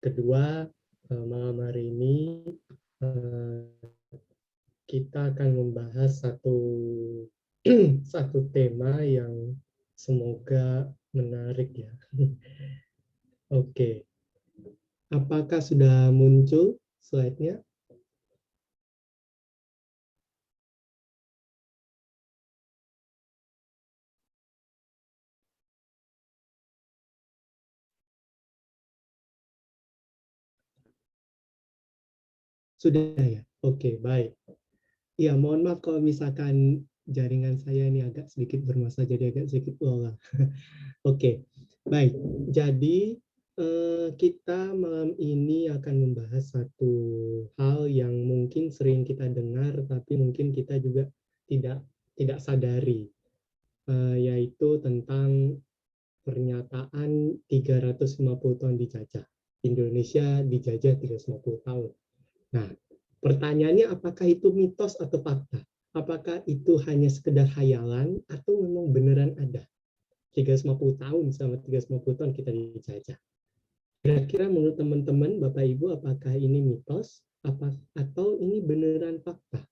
Kedua, malam hari ini kita akan membahas satu tema yang semoga menarik ya. Oke, apakah sudah muncul slide-nya? Sudah ya? Oke, baik. Ya, mohon maaf kalau misalkan jaringan saya ini agak sedikit bermasalah, jadi agak sedikit lelah. Oke, baik. Jadi kita malam ini akan membahas satu hal yang mungkin sering kita dengar, tapi mungkin kita juga tidak tidak sadari, yaitu tentang pernyataan 350 tahun dijajah. Indonesia dijajah 350 tahun. Nah, pertanyaannya apakah itu mitos atau fakta? Apakah itu hanya sekedar hayalan atau memang beneran ada? 350 tahun, selama 350 tahun kita dijajah. Kira-kira menurut teman-teman, Bapak Ibu, apakah ini mitos atau ini beneran fakta?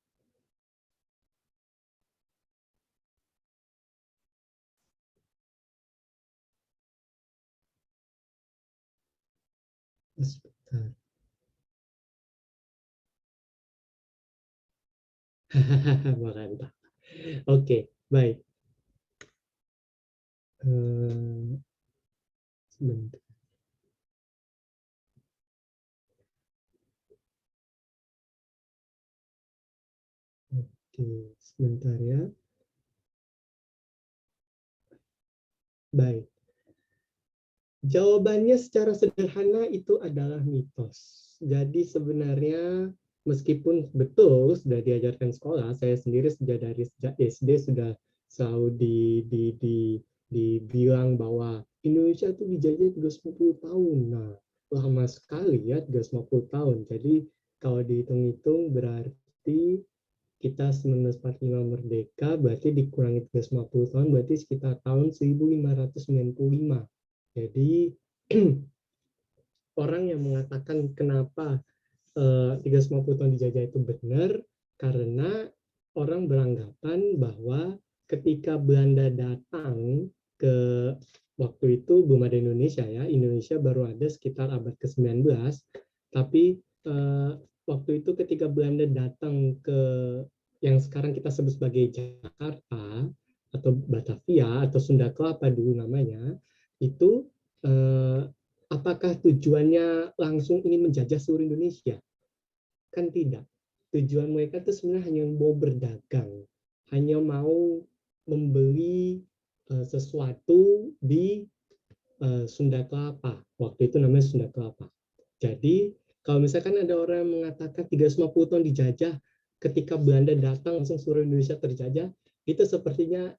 Sebentar. Mantap. Oke, baik. Sebentar. Oke, sebentar ya. Baik. Jawabannya secara sederhana itu adalah mitos. Jadi sebenarnya meskipun betul sudah diajarkan sekolah, saya sendiri sejak SD sudah selalu dibilang bahwa Indonesia itu dijajah 350 tahun. Nah, lama sekali ya 350 tahun. Jadi kalau dihitung-hitung berarti kita 1945 merdeka, berarti dikurangi 350 tahun, berarti sekitar tahun 1595. Jadi orang yang mengatakan kenapa 350 tahun dijajah itu benar, karena orang beranggapan bahwa ketika Belanda datang ke waktu itu belum ada Indonesia ya, Indonesia baru ada sekitar abad ke-19, tapi waktu itu ketika Belanda datang ke yang sekarang kita sebut sebagai Jakarta atau Batavia atau Sunda Kelapa dulu namanya, itu apakah tujuannya langsung ingin menjajah seluruh Indonesia? Kan tidak. Tujuan mereka itu sebenarnya hanya mau berdagang, hanya mau membeli sesuatu di Sunda Kelapa. Waktu itu namanya Sunda Kelapa. Jadi kalau misalkan ada orang yang mengatakan 350 tahun dijajah, ketika Belanda datang langsung seluruh Indonesia terjajah, itu sepertinya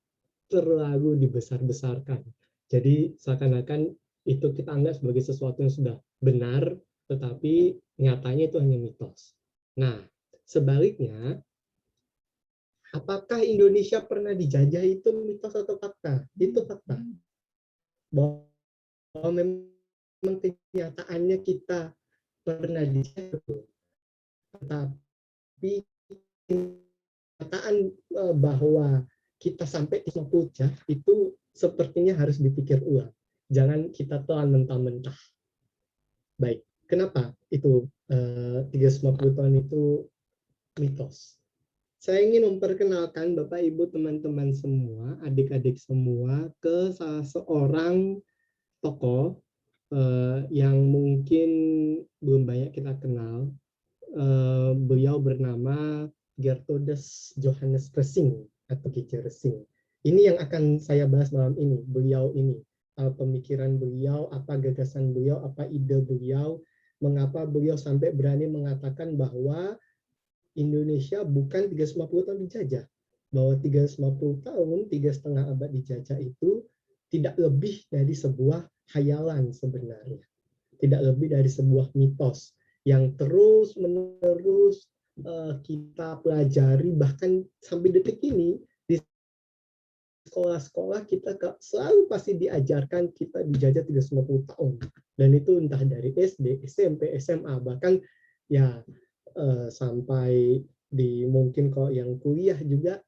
terlalu dibesar-besarkan. Jadi seakan-akan itu kita anggap sebagai sesuatu yang sudah benar, tetapi nyatanya itu hanya mitos. Nah, sebaliknya, apakah Indonesia pernah dijajah itu mitos atau fakta? Itu fakta. Bahwa memang kenyataannya kita pernah dijajah, tetapi kenyataan bahwa kita sampai di puncak itu sepertinya harus dipikir ulang. Jangan kita telan mentah-mentah. Baik, kenapa itu 350 tahun itu mitos? Saya ingin memperkenalkan Bapak Ibu teman-teman semua, adik-adik semua ke salah seorang tokoh yang mungkin belum banyak kita kenal. Beliau bernama Gertrudis Johannes Resing atau Kici Resing. Ini yang akan saya bahas malam ini, beliau ini. Pemikiran beliau, apa gagasan beliau, apa ide beliau, mengapa beliau sampai berani mengatakan bahwa Indonesia bukan 350 tahun dijajah. Bahwa 350 tahun, 3,5 abad dijajah itu tidak lebih dari sebuah hayalan sebenarnya. Tidak lebih dari sebuah mitos yang terus-menerus, kita pelajari bahkan sampai detik ini sekolah-sekolah kita selalu pasti diajarkan kita dijajah 350 tahun. Dan itu entah dari SD, SMP, SMA, bahkan ya sampai di mungkin kalau yang kuliah juga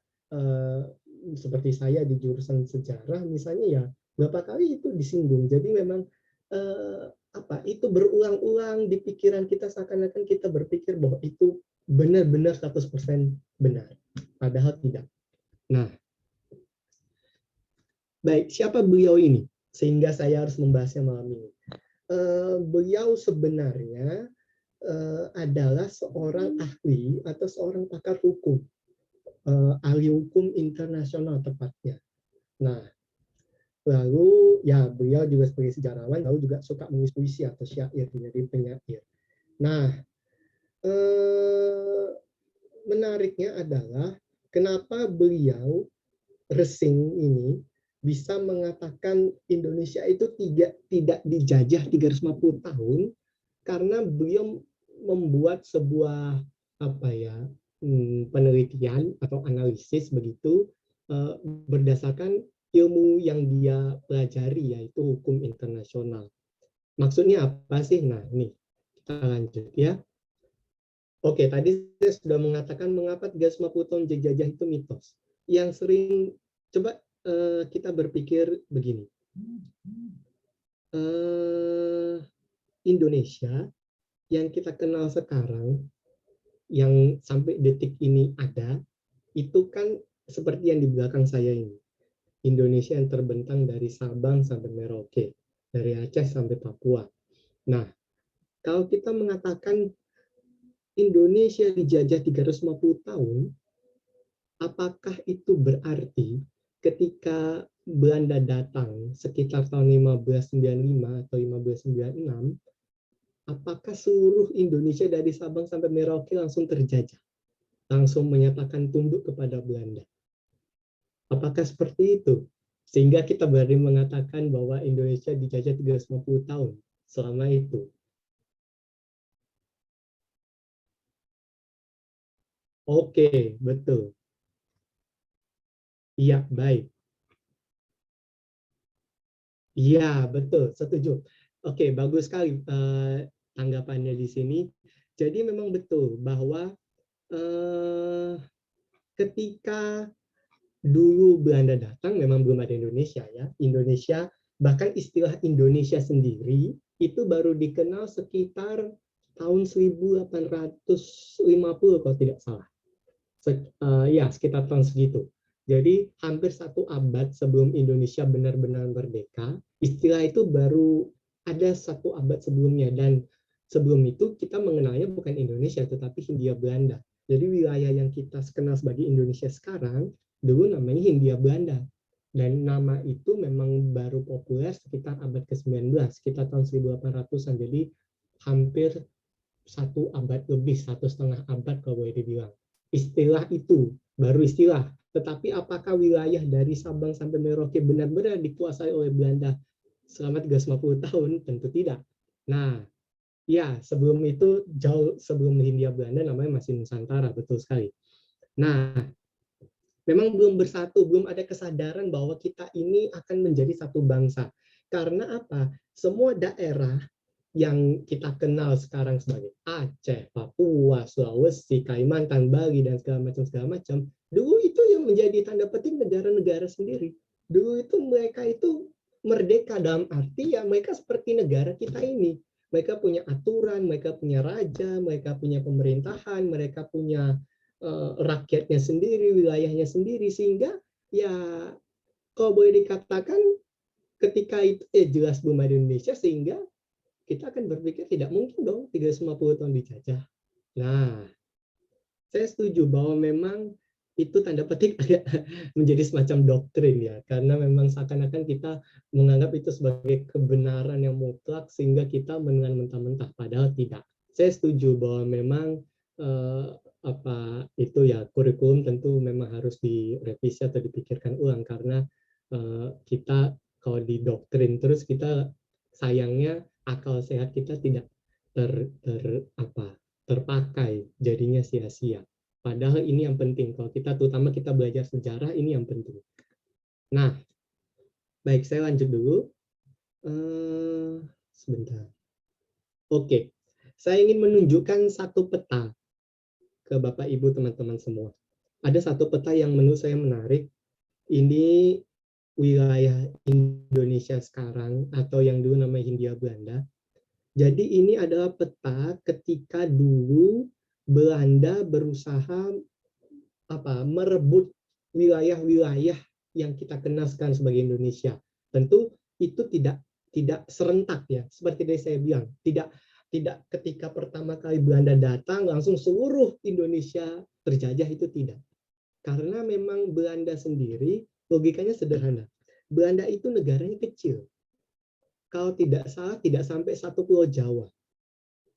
seperti saya di jurusan sejarah misalnya ya berapa kali itu disinggung. Jadi memang itu berulang-ulang di pikiran kita seakan-akan kita berpikir bahwa itu benar-benar 100% benar. Padahal tidak. Nah, baik, siapa beliau ini? Sehingga saya harus membahasnya malam ini. Beliau sebenarnya adalah seorang ahli atau seorang pakar hukum, ahli hukum internasional tepatnya. Nah, lalu ya beliau juga sebagai sejarawan, lalu juga suka menulis puisi atau syair, jadi penyair. Nah, menariknya adalah kenapa beliau Resing ini bisa mengatakan Indonesia itu tidak dijajah 350 tahun karena beliau membuat sebuah penelitian atau analisis begitu berdasarkan ilmu yang dia pelajari yaitu hukum internasional. Maksudnya apa sih? Nah, ini kita lanjut ya. Oke, tadi saya sudah mengatakan mengapa 350 tahun dijajah itu mitos. Yang sering coba kita berpikir begini. Indonesia yang kita kenal sekarang, yang sampai detik ini ada, itu kan seperti yang di belakang saya ini. Indonesia yang terbentang dari Sabang sampai Merauke, dari Aceh sampai Papua. Nah, kalau kita mengatakan Indonesia dijajah 350 tahun, apakah itu berarti ketika Belanda datang sekitar tahun 1595 atau 1596, apakah seluruh Indonesia dari Sabang sampai Merauke langsung terjajah? Langsung menyatakan tunduk kepada Belanda? Apakah seperti itu? Sehingga kita berani mengatakan bahwa Indonesia dijajah 350 tahun selama itu. Oke, betul. Iya, baik. Iya, betul, setuju. Oke, bagus sekali tanggapannya di sini. Jadi memang betul bahwa ketika dulu Belanda datang, memang belum ada Indonesia ya. Indonesia, bahkan istilah Indonesia sendiri itu baru dikenal sekitar tahun 1850 kalau tidak salah. Ya, sekitar tahun segitu. Jadi hampir 1 abad sebelum Indonesia benar-benar merdeka, istilah itu baru ada 1 abad sebelumnya. Dan sebelum itu kita mengenalnya bukan Indonesia, tetapi Hindia Belanda. Jadi wilayah yang kita kenal sebagai Indonesia sekarang, dulu namanya Hindia Belanda. Dan nama itu memang baru populer sekitar abad ke-19, sekitar tahun 1800-an. Jadi hampir 1 abad lebih, 1,5 abad kalau boleh dibilang. Istilah itu baru istilah, tetapi apakah wilayah dari Sabang sampai Merauke benar-benar dikuasai oleh Belanda selama 350 tahun? Tentu tidak. Nah, ya sebelum itu, jauh sebelum Hindia Belanda namanya masih Nusantara, betul sekali. Nah, memang belum bersatu, belum ada kesadaran bahwa kita ini akan menjadi satu bangsa. Karena apa? Semua daerah yang kita kenal sekarang sebagai Aceh, Papua, Sulawesi, Kalimantan, Bali, dan segala macam, dulu itu yang menjadi tanda petik negara-negara sendiri. Dulu itu mereka itu merdeka dalam arti ya mereka seperti negara kita ini. Mereka punya aturan, mereka punya raja, mereka punya pemerintahan, mereka punya rakyatnya sendiri, wilayahnya sendiri, sehingga ya kalau boleh dikatakan ketika itu jelas belum ada Indonesia, sehingga kita akan berpikir tidak mungkin dong 350 tahun dijajah. Nah, saya setuju bahwa memang itu tanda petik agak menjadi semacam doktrin ya, karena memang seakan-akan kita menganggap itu sebagai kebenaran yang mutlak sehingga kita menengan mentah-mentah, padahal tidak. Saya setuju bahwa memang itu ya kurikulum tentu memang harus direvisi atau dipikirkan ulang karena kita kalau didoktrin terus kita sayangnya akal sehat kita tidak terpakai, jadinya sia-sia. Padahal ini yang penting. Kalau kita terutama kita belajar sejarah, ini yang penting. Nah, baik, saya lanjut dulu. Sebentar. Oke, saya ingin menunjukkan satu peta ke Bapak Ibu teman-teman semua. Ada satu peta yang menurut saya menarik. Ini wilayah Indonesia sekarang atau yang dulu namanya Hindia Belanda. Jadi ini adalah peta ketika dulu Belanda berusaha merebut wilayah-wilayah yang kita kenal sekarang sebagai Indonesia. Tentu itu tidak serentak ya, seperti tadi saya bilang, tidak tidak ketika pertama kali Belanda datang langsung seluruh Indonesia terjajah, itu tidak. Karena memang Belanda sendiri logikanya sederhana. Belanda itu negaranya kecil. Kalau tidak salah tidak sampai satu pulau Jawa.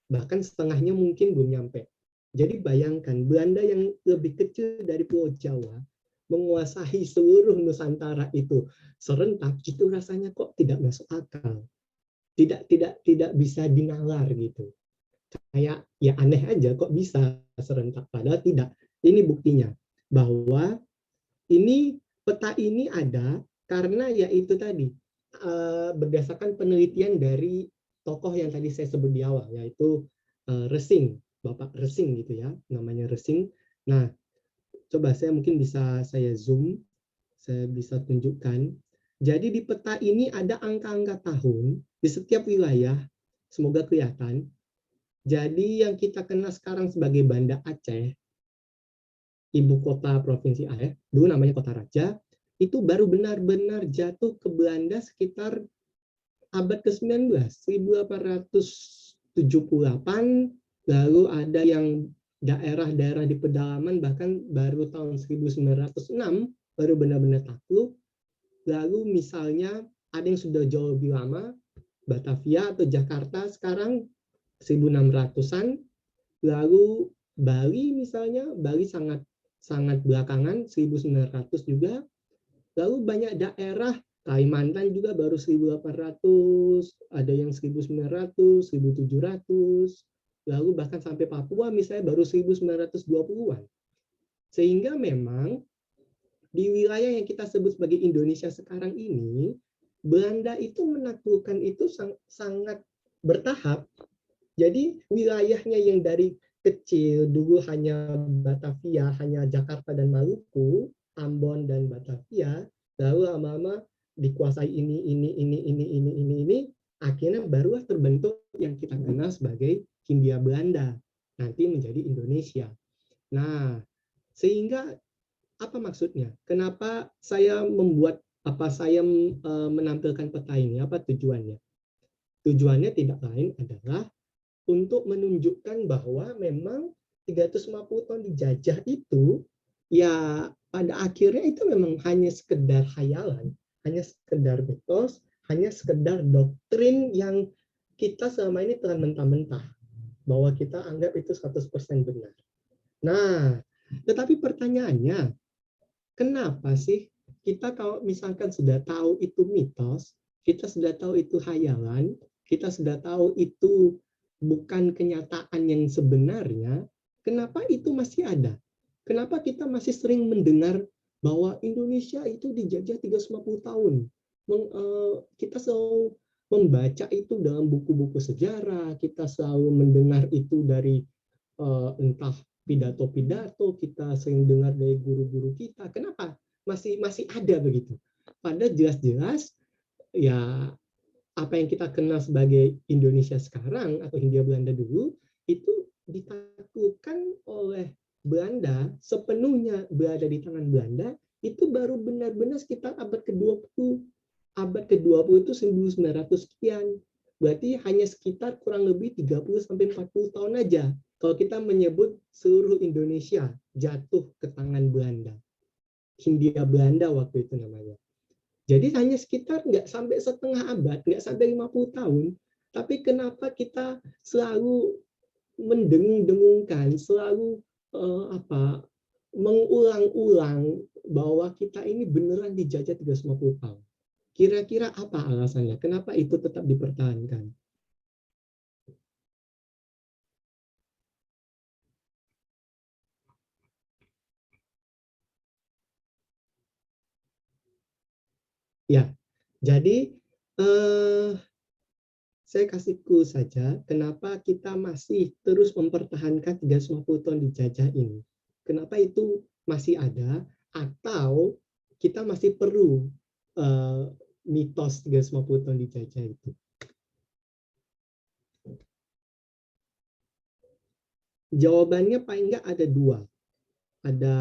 Bahkan setengahnya mungkin belum nyampe. Jadi bayangkan Belanda yang lebih kecil dari Pulau Jawa menguasai seluruh Nusantara itu serentak, itu rasanya kok tidak masuk akal. Tidak bisa dinalar gitu. Kayak ya aneh aja kok bisa serentak, padahal tidak. Ini buktinya bahwa ini peta ini ada karena ya itu tadi berdasarkan penelitian dari tokoh yang tadi saya sebut di awal, yaitu Resing, Bapak Resing gitu ya, namanya Resing. Nah, coba saya mungkin bisa saya zoom, saya bisa tunjukkan. Jadi di peta ini ada angka-angka tahun di setiap wilayah, semoga kelihatan. Jadi yang kita kenal sekarang sebagai Banda Aceh, ibu kota provinsi Aceh, dulu namanya Kota Raja, itu baru benar-benar jatuh ke Belanda sekitar abad ke-19, 1878, lalu ada yang daerah-daerah di pedalaman bahkan baru tahun 1906 baru benar-benar takluk. Lalu misalnya ada yang sudah jauh lebih lama, Batavia atau Jakarta sekarang 1600-an, lalu Bali misalnya, Bali sangat sangat belakangan 1900 juga. Lalu banyak daerah Kalimantan juga baru 1800, ada yang 1900, 1700, lalu bahkan sampai Papua misalnya baru 1920-an. Sehingga memang di wilayah yang kita sebut sebagai Indonesia sekarang ini, Belanda itu menaklukkan itu sangat bertahap. Jadi wilayahnya yang dari kecil dulu hanya Batavia, hanya Jakarta dan Maluku, Ambon dan Batavia, lalu lama-lama dikuasai ini, akhirnya barulah terbentuk yang kita kenal sebagai Hindia Belanda, nanti menjadi Indonesia. Nah, sehingga apa maksudnya? Kenapa saya membuat saya menampilkan peta ini? Apa tujuannya? Tujuannya tidak lain adalah untuk menunjukkan bahwa memang 350 tahun dijajah itu ya pada akhirnya itu memang hanya sekedar hayalan, hanya sekedar mitos, hanya sekedar doktrin yang kita selama ini telah mentah-mentah bahwa kita anggap itu 100% benar. Nah, tetapi pertanyaannya, kenapa sih kita kalau misalkan sudah tahu itu mitos, kita sudah tahu itu hayalan, kita sudah tahu itu bukan kenyataan yang sebenarnya, kenapa itu masih ada? Kenapa kita masih sering mendengar bahwa Indonesia itu dijajah 350 tahun? Kita selalu membaca itu dalam buku-buku sejarah, kita selalu mendengar itu dari entah pidato-pidato kita sering dengar dari guru-guru kita. Kenapa masih masih ada begitu? Padahal jelas-jelas ya apa yang kita kenal sebagai Indonesia sekarang atau Hindia Belanda dulu itu ditaklukkan oleh Belanda, sepenuhnya berada di tangan Belanda, itu baru benar-benar sekitar abad ke-20. Abad ke-20 itu 1900 sekian. Berarti hanya sekitar kurang lebih 30 sampai 40 tahun aja kalau kita menyebut seluruh Indonesia jatuh ke tangan Belanda. Hindia Belanda waktu itu namanya. Jadi hanya sekitar nggak sampai setengah abad, nggak sampai 50 tahun, tapi kenapa kita selalu mendengung-dengungkan, selalu mengulang-ulang bahwa kita ini beneran dijajah 350 tahun. Kira-kira apa alasannya? Kenapa itu tetap dipertahankan? Ya, jadi saya kasih clue saja kenapa kita masih terus mempertahankan 350 ton dijajah ini. Kenapa itu masih ada, atau kita masih perlu mitos 350 ton dijajah itu. Jawabannya paling nggak ada dua. Ada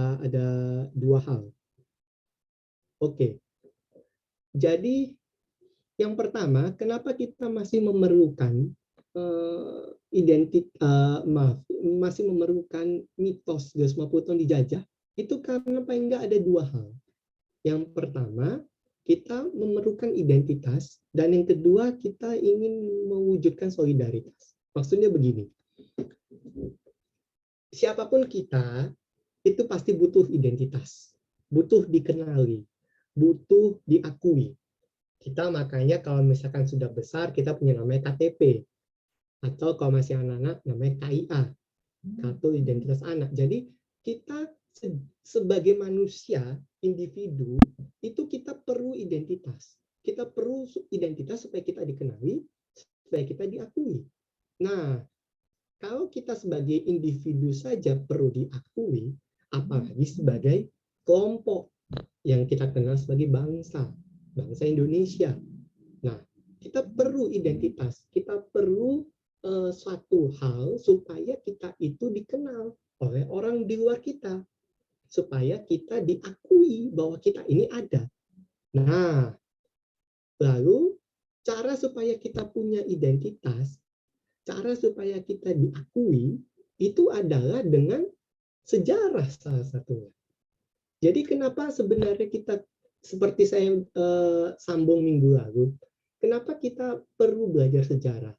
dua hal. Oke. Jadi yang pertama, kenapa kita masih memerlukan masih memerlukan mitos 350 ton dijajah? Itu karena paling nggak ada dua hal. Yang pertama, kita memerlukan identitas, dan yang kedua, kita ingin mewujudkan solidaritas. Maksudnya begini, siapapun kita, itu pasti butuh identitas, butuh dikenali, butuh diakui. Kita makanya kalau misalkan sudah besar, kita punya namanya KTP. Atau kalau masih anak-anak, namanya KIA, Kartu Identitas Anak. Jadi kita sebagai manusia, individu, itu kita perlu identitas. Kita perlu identitas supaya kita dikenali, supaya kita diakui. Nah, kalau kita sebagai individu saja perlu diakui, apalagi sebagai kelompok yang kita kenal sebagai bangsa Indonesia. Nah, kita perlu identitas, kita perlu suatu hal supaya kita itu dikenal oleh orang di luar kita, supaya kita diakui bahwa kita ini ada. Nah, lalu cara supaya kita punya identitas, cara supaya kita diakui, itu adalah dengan sejarah salah satunya. Jadi kenapa sebenarnya kita, seperti saya sambung minggu lalu, kenapa kita perlu belajar sejarah?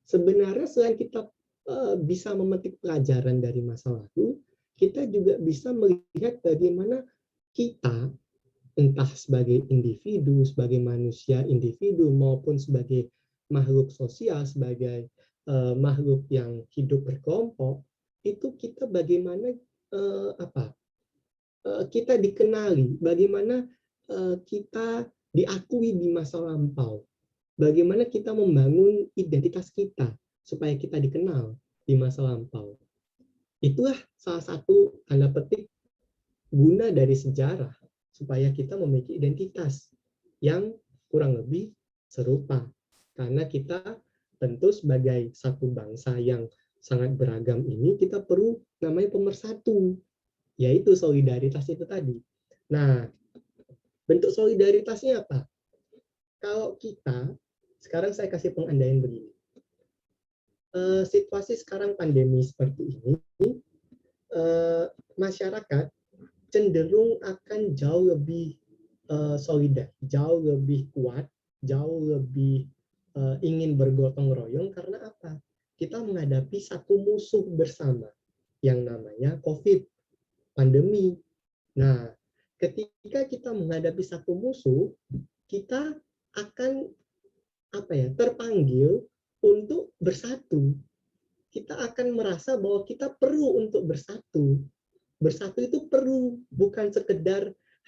Sebenarnya selain kita bisa memetik pelajaran dari masa lalu, kita juga bisa melihat bagaimana kita, entah sebagai individu, sebagai manusia individu, maupun sebagai makhluk sosial, sebagai makhluk yang hidup berkelompok, itu kita bagaimana kita dikenali, bagaimana kita diakui di masa lampau, bagaimana kita membangun identitas kita supaya kita dikenal di masa lampau. Itulah salah satu tanda petik guna dari sejarah, supaya kita memiliki identitas yang kurang lebih serupa. Karena kita tentu sebagai satu bangsa yang sangat beragam ini, kita perlu namanya pemersatu, yaitu solidaritas itu tadi. Nah, bentuk solidaritasnya apa? Kalau kita, sekarang saya kasih pengandaian begini. Situasi sekarang pandemi seperti ini, masyarakat cenderung akan jauh lebih solidar, jauh lebih kuat, jauh lebih ingin bergotong royong. Karena apa? Kita menghadapi satu musuh bersama yang namanya COVID, pandemi. Nah, ketika kita menghadapi satu musuh, kita akan terpanggil untuk bersatu. Kita akan merasa bahwa kita perlu untuk bersatu. Bersatu itu perlu, bukan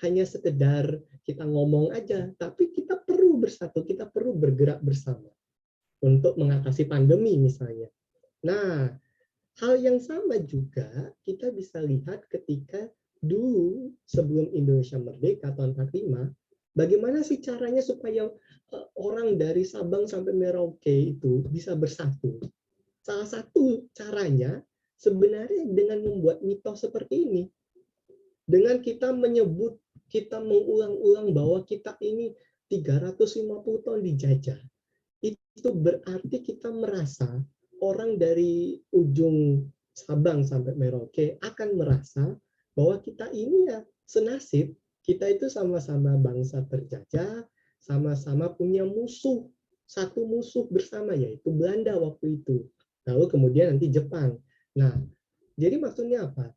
hanya sekedar kita ngomong aja, tapi kita perlu bersatu, kita perlu bergerak bersama untuk mengatasi pandemi misalnya. Nah, hal yang sama juga kita bisa lihat ketika dulu sebelum Indonesia merdeka tahun 45, bagaimana sih caranya supaya orang dari Sabang sampai Merauke itu bisa bersatu? Salah satu caranya sebenarnya dengan membuat mitos seperti ini. Dengan kita menyebut, kita mengulang-ulang bahwa kita ini 350 tahun dijajah. Itu berarti kita merasa orang dari ujung Sabang sampai Merauke akan merasa bahwa kita ini ya senasib. Kita itu sama-sama bangsa terjajah, sama-sama punya musuh, satu musuh bersama, yaitu Belanda waktu itu. Lalu kemudian nanti Jepang. Nah, jadi maksudnya apa?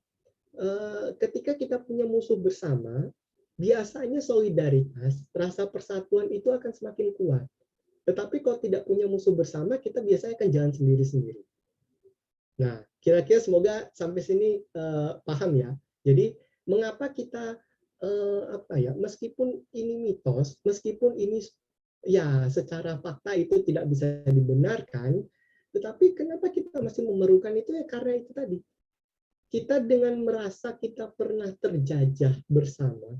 Ketika kita punya musuh bersama, biasanya solidaritas, rasa persatuan itu akan semakin kuat. Tetapi kalau tidak punya musuh bersama, kita biasanya akan jalan sendiri-sendiri. Nah, kira-kira semoga sampai sini paham ya. Jadi, mengapa kita apa ya, meskipun ini mitos, meskipun ini ya secara fakta itu tidak bisa dibenarkan, tetapi kenapa kita masih memerlukan itu ya karena itu tadi. Kita dengan merasa kita pernah terjajah bersama,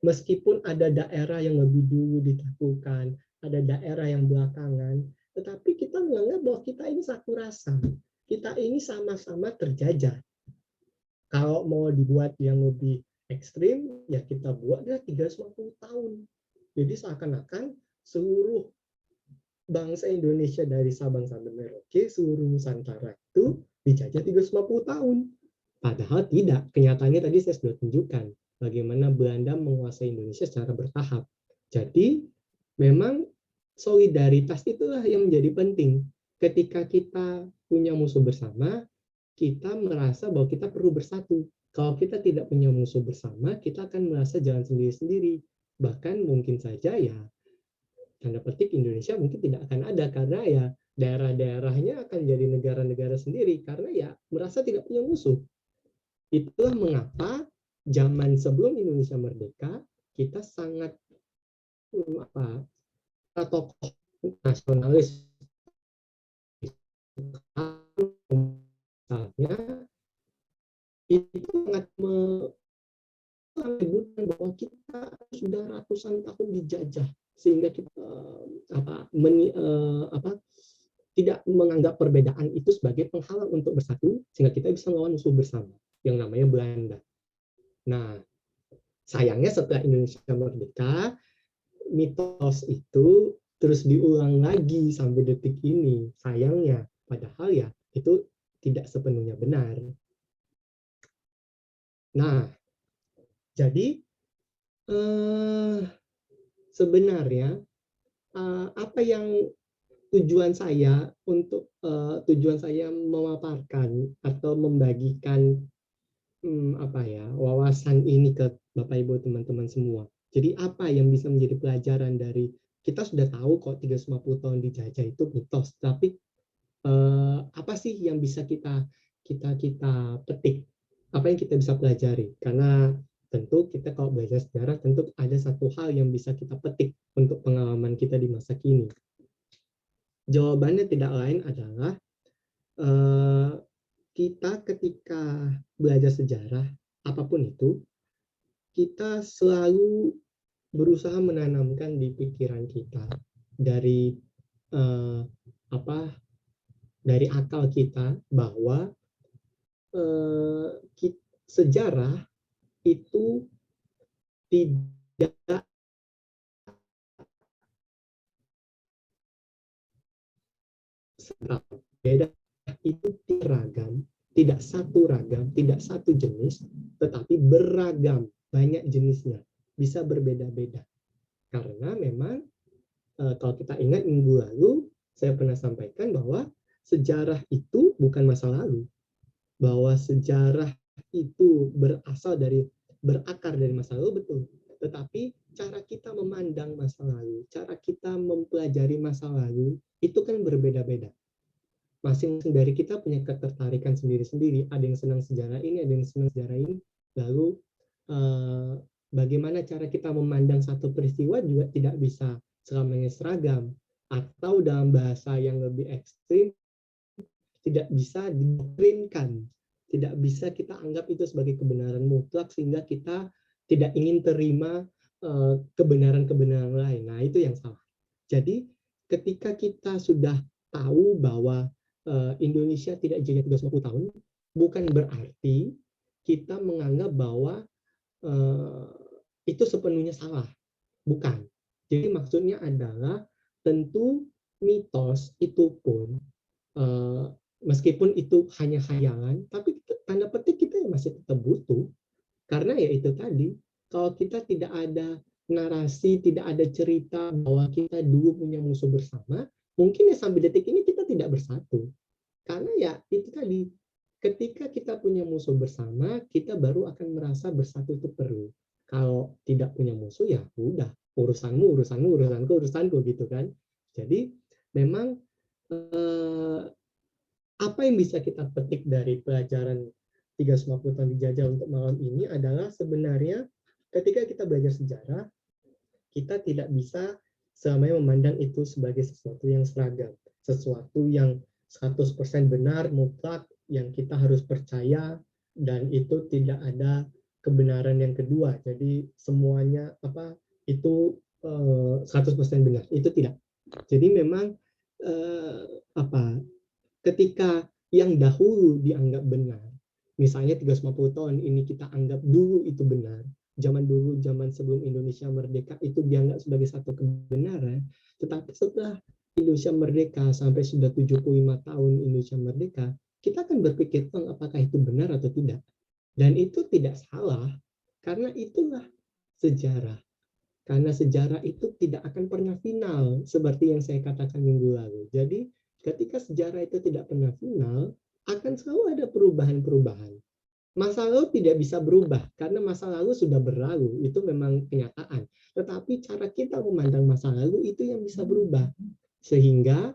meskipun ada daerah yang lebih dulu ditaklukkan, ada daerah yang belakangan, tetapi kita menganggap bahwa kita ini satu rasa. Kita ini sama-sama terjajah. Kalau mau dibuat yang lebih ekstrim, ya kita buatlah 350 tahun. Jadi seakan-akan seluruh bangsa Indonesia dari Sabang sampai Merauke, seluruh Nusantara itu dijajah 350 tahun. Padahal tidak. Kenyataannya tadi saya sudah tunjukkan bagaimana Belanda menguasai Indonesia secara bertahap. Jadi memang solidaritas itulah yang menjadi penting. Ketika kita punya musuh bersama, kita merasa bahwa kita perlu bersatu. Kalau kita tidak punya musuh bersama, kita akan merasa jalan sendiri-sendiri. Bahkan mungkin saja ya, tanda petik Indonesia mungkin tidak akan ada karena ya daerah-daerahnya akan jadi negara-negara sendiri karena ya merasa tidak punya musuh. Itulah mengapa zaman sebelum Indonesia merdeka kita sangat apa tokoh nasionalis misalnya itu sangat menyebutkan bahwa kita sudah ratusan tahun dijajah sehingga kita tidak menganggap perbedaan itu sebagai penghalang untuk bersatu sehingga kita bisa melawan musuh bersama yang namanya Belanda. Nah, sayangnya setelah Indonesia merdeka, mitos itu terus diulang lagi sampai detik ini. Sayangnya, padahal ya itu tidak sepenuhnya benar. Nah, jadi sebenarnya apa yang tujuan saya memaparkan atau membagikan wawasan ini ke Bapak Ibu teman-teman semua. Jadi apa yang bisa menjadi pelajaran dari kita sudah tahu kok 350 tahun dijajah itu mitos, tapi apa sih yang bisa kita petik? Apa yang kita bisa pelajari? Karena tentu kita kalau belajar sejarah tentu ada satu hal yang bisa kita petik untuk pengalaman kita di masa kini. Jawabannya tidak lain adalah kita ketika belajar sejarah apapun itu, kita selalu berusaha menanamkan di pikiran kita dari dari akal kita bahwa sejarah itu tidak beda, itu ragam, tidak satu ragam, tidak satu jenis, tetapi beragam, banyak jenisnya, bisa berbeda-beda. Karena memang kalau kita ingat minggu lalu, saya pernah sampaikan bahwa sejarah itu bukan masa lalu, bahwa sejarah itu berakar dari masa lalu, betul. Tetapi cara kita memandang masa lalu, cara kita mempelajari masa lalu, itu kan berbeda-beda. Masing-masing dari kita punya ketertarikan sendiri-sendiri. Ada yang senang sejarah ini, ada yang senang sejarah ini. Lalu bagaimana cara kita memandang satu peristiwa juga tidak bisa selamanya seragam. Atau dalam bahasa yang lebih ekstrim, tidak bisa didoktrinkan. Tidak bisa kita anggap itu sebagai kebenaran mutlak sehingga kita tidak ingin terima kebenaran-kebenaran lain. Nah, itu yang salah. Jadi, ketika kita sudah tahu bahwa Indonesia tidak dijajah 350 tahun, bukan berarti kita menganggap bahwa itu sepenuhnya salah. Bukan. Jadi maksudnya adalah tentu mitos itu pun meskipun itu hanya khayalan, tapi tanda petik kita masih tetap butuh. Karena ya itu tadi, kalau kita tidak ada narasi, tidak ada cerita bahwa kita dulu punya musuh bersama, mungkin ya sampai detik ini kita tidak bersatu. Karena ya itu tadi, ketika kita punya musuh bersama, kita baru akan merasa bersatu itu perlu. Kalau tidak punya musuh ya udah, urusanmu, urusanmu, urusanku, urusanku gitu kan. Jadi memang apa yang bisa kita petik dari pelajaran 350 tahun dijajah untuk malam ini adalah sebenarnya ketika kita belajar sejarah, kita tidak bisa selamanya memandang itu sebagai sesuatu yang seragam, sesuatu yang 100% benar, mutlak, yang kita harus percaya, dan itu tidak ada kebenaran yang kedua. Jadi semuanya itu 100% benar. Itu tidak. Jadi memang eh, apa ketika yang dahulu dianggap benar, misalnya 350 tahun ini kita anggap dulu itu benar, zaman dulu, zaman sebelum Indonesia merdeka itu dianggap sebagai satu kebenaran, tetapi setelah Indonesia merdeka sampai sudah 75 tahun Indonesia merdeka, kita akan berpikir apakah itu benar atau tidak. Dan itu tidak salah, karena itulah sejarah. Karena sejarah itu tidak akan pernah final, seperti yang saya katakan minggu lalu. Jadi, ketika sejarah itu tidak pernah final, akan selalu ada perubahan-perubahan. Masa lalu tidak bisa berubah, karena masa lalu sudah berlalu, itu memang kenyataan. Tetapi cara kita memandang masa lalu itu yang bisa berubah. Sehingga,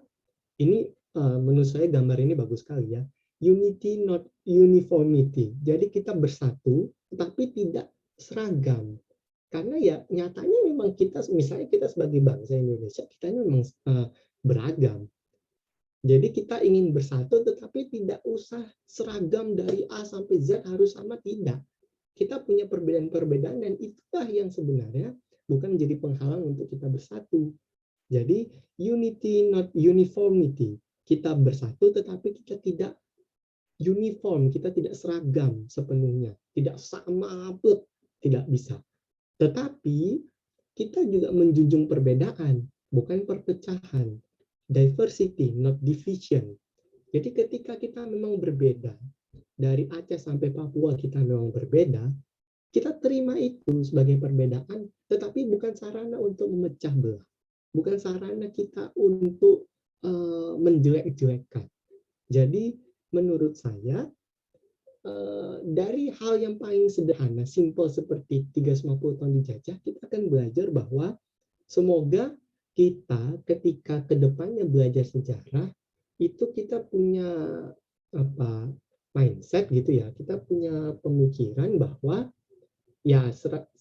ini menurut saya gambar ini bagus sekali ya. Unity not uniformity. Jadi kita bersatu, tetapi tidak seragam. Karena ya nyatanya memang kita, misalnya kita sebagai bangsa Indonesia, kita memang beragam. Jadi kita ingin bersatu, tetapi tidak usah seragam dari A sampai Z harus sama, tidak. Kita punya perbedaan-perbedaan, dan itulah yang sebenarnya bukan menjadi penghalang untuk kita bersatu. Jadi unity not uniformity. Kita bersatu, tetapi kita tidak uniform, kita tidak seragam sepenuhnya, tidak sama, tidak bisa. Tetapi kita juga menjunjung perbedaan, bukan perpecahan. Diversity, not division. Jadi ketika kita memang berbeda, dari Aceh sampai Papua kita memang berbeda, kita terima itu sebagai perbedaan, tetapi bukan sarana untuk memecah belah. Bukan sarana kita untuk menjelek-jelekkan. Jadi menurut saya, dari hal yang paling sederhana, simple seperti 350 tahun dijajah, kita akan belajar bahwa semoga kita ketika kedepannya belajar sejarah, itu kita punya mindset gitu ya, kita punya pemikiran bahwa ya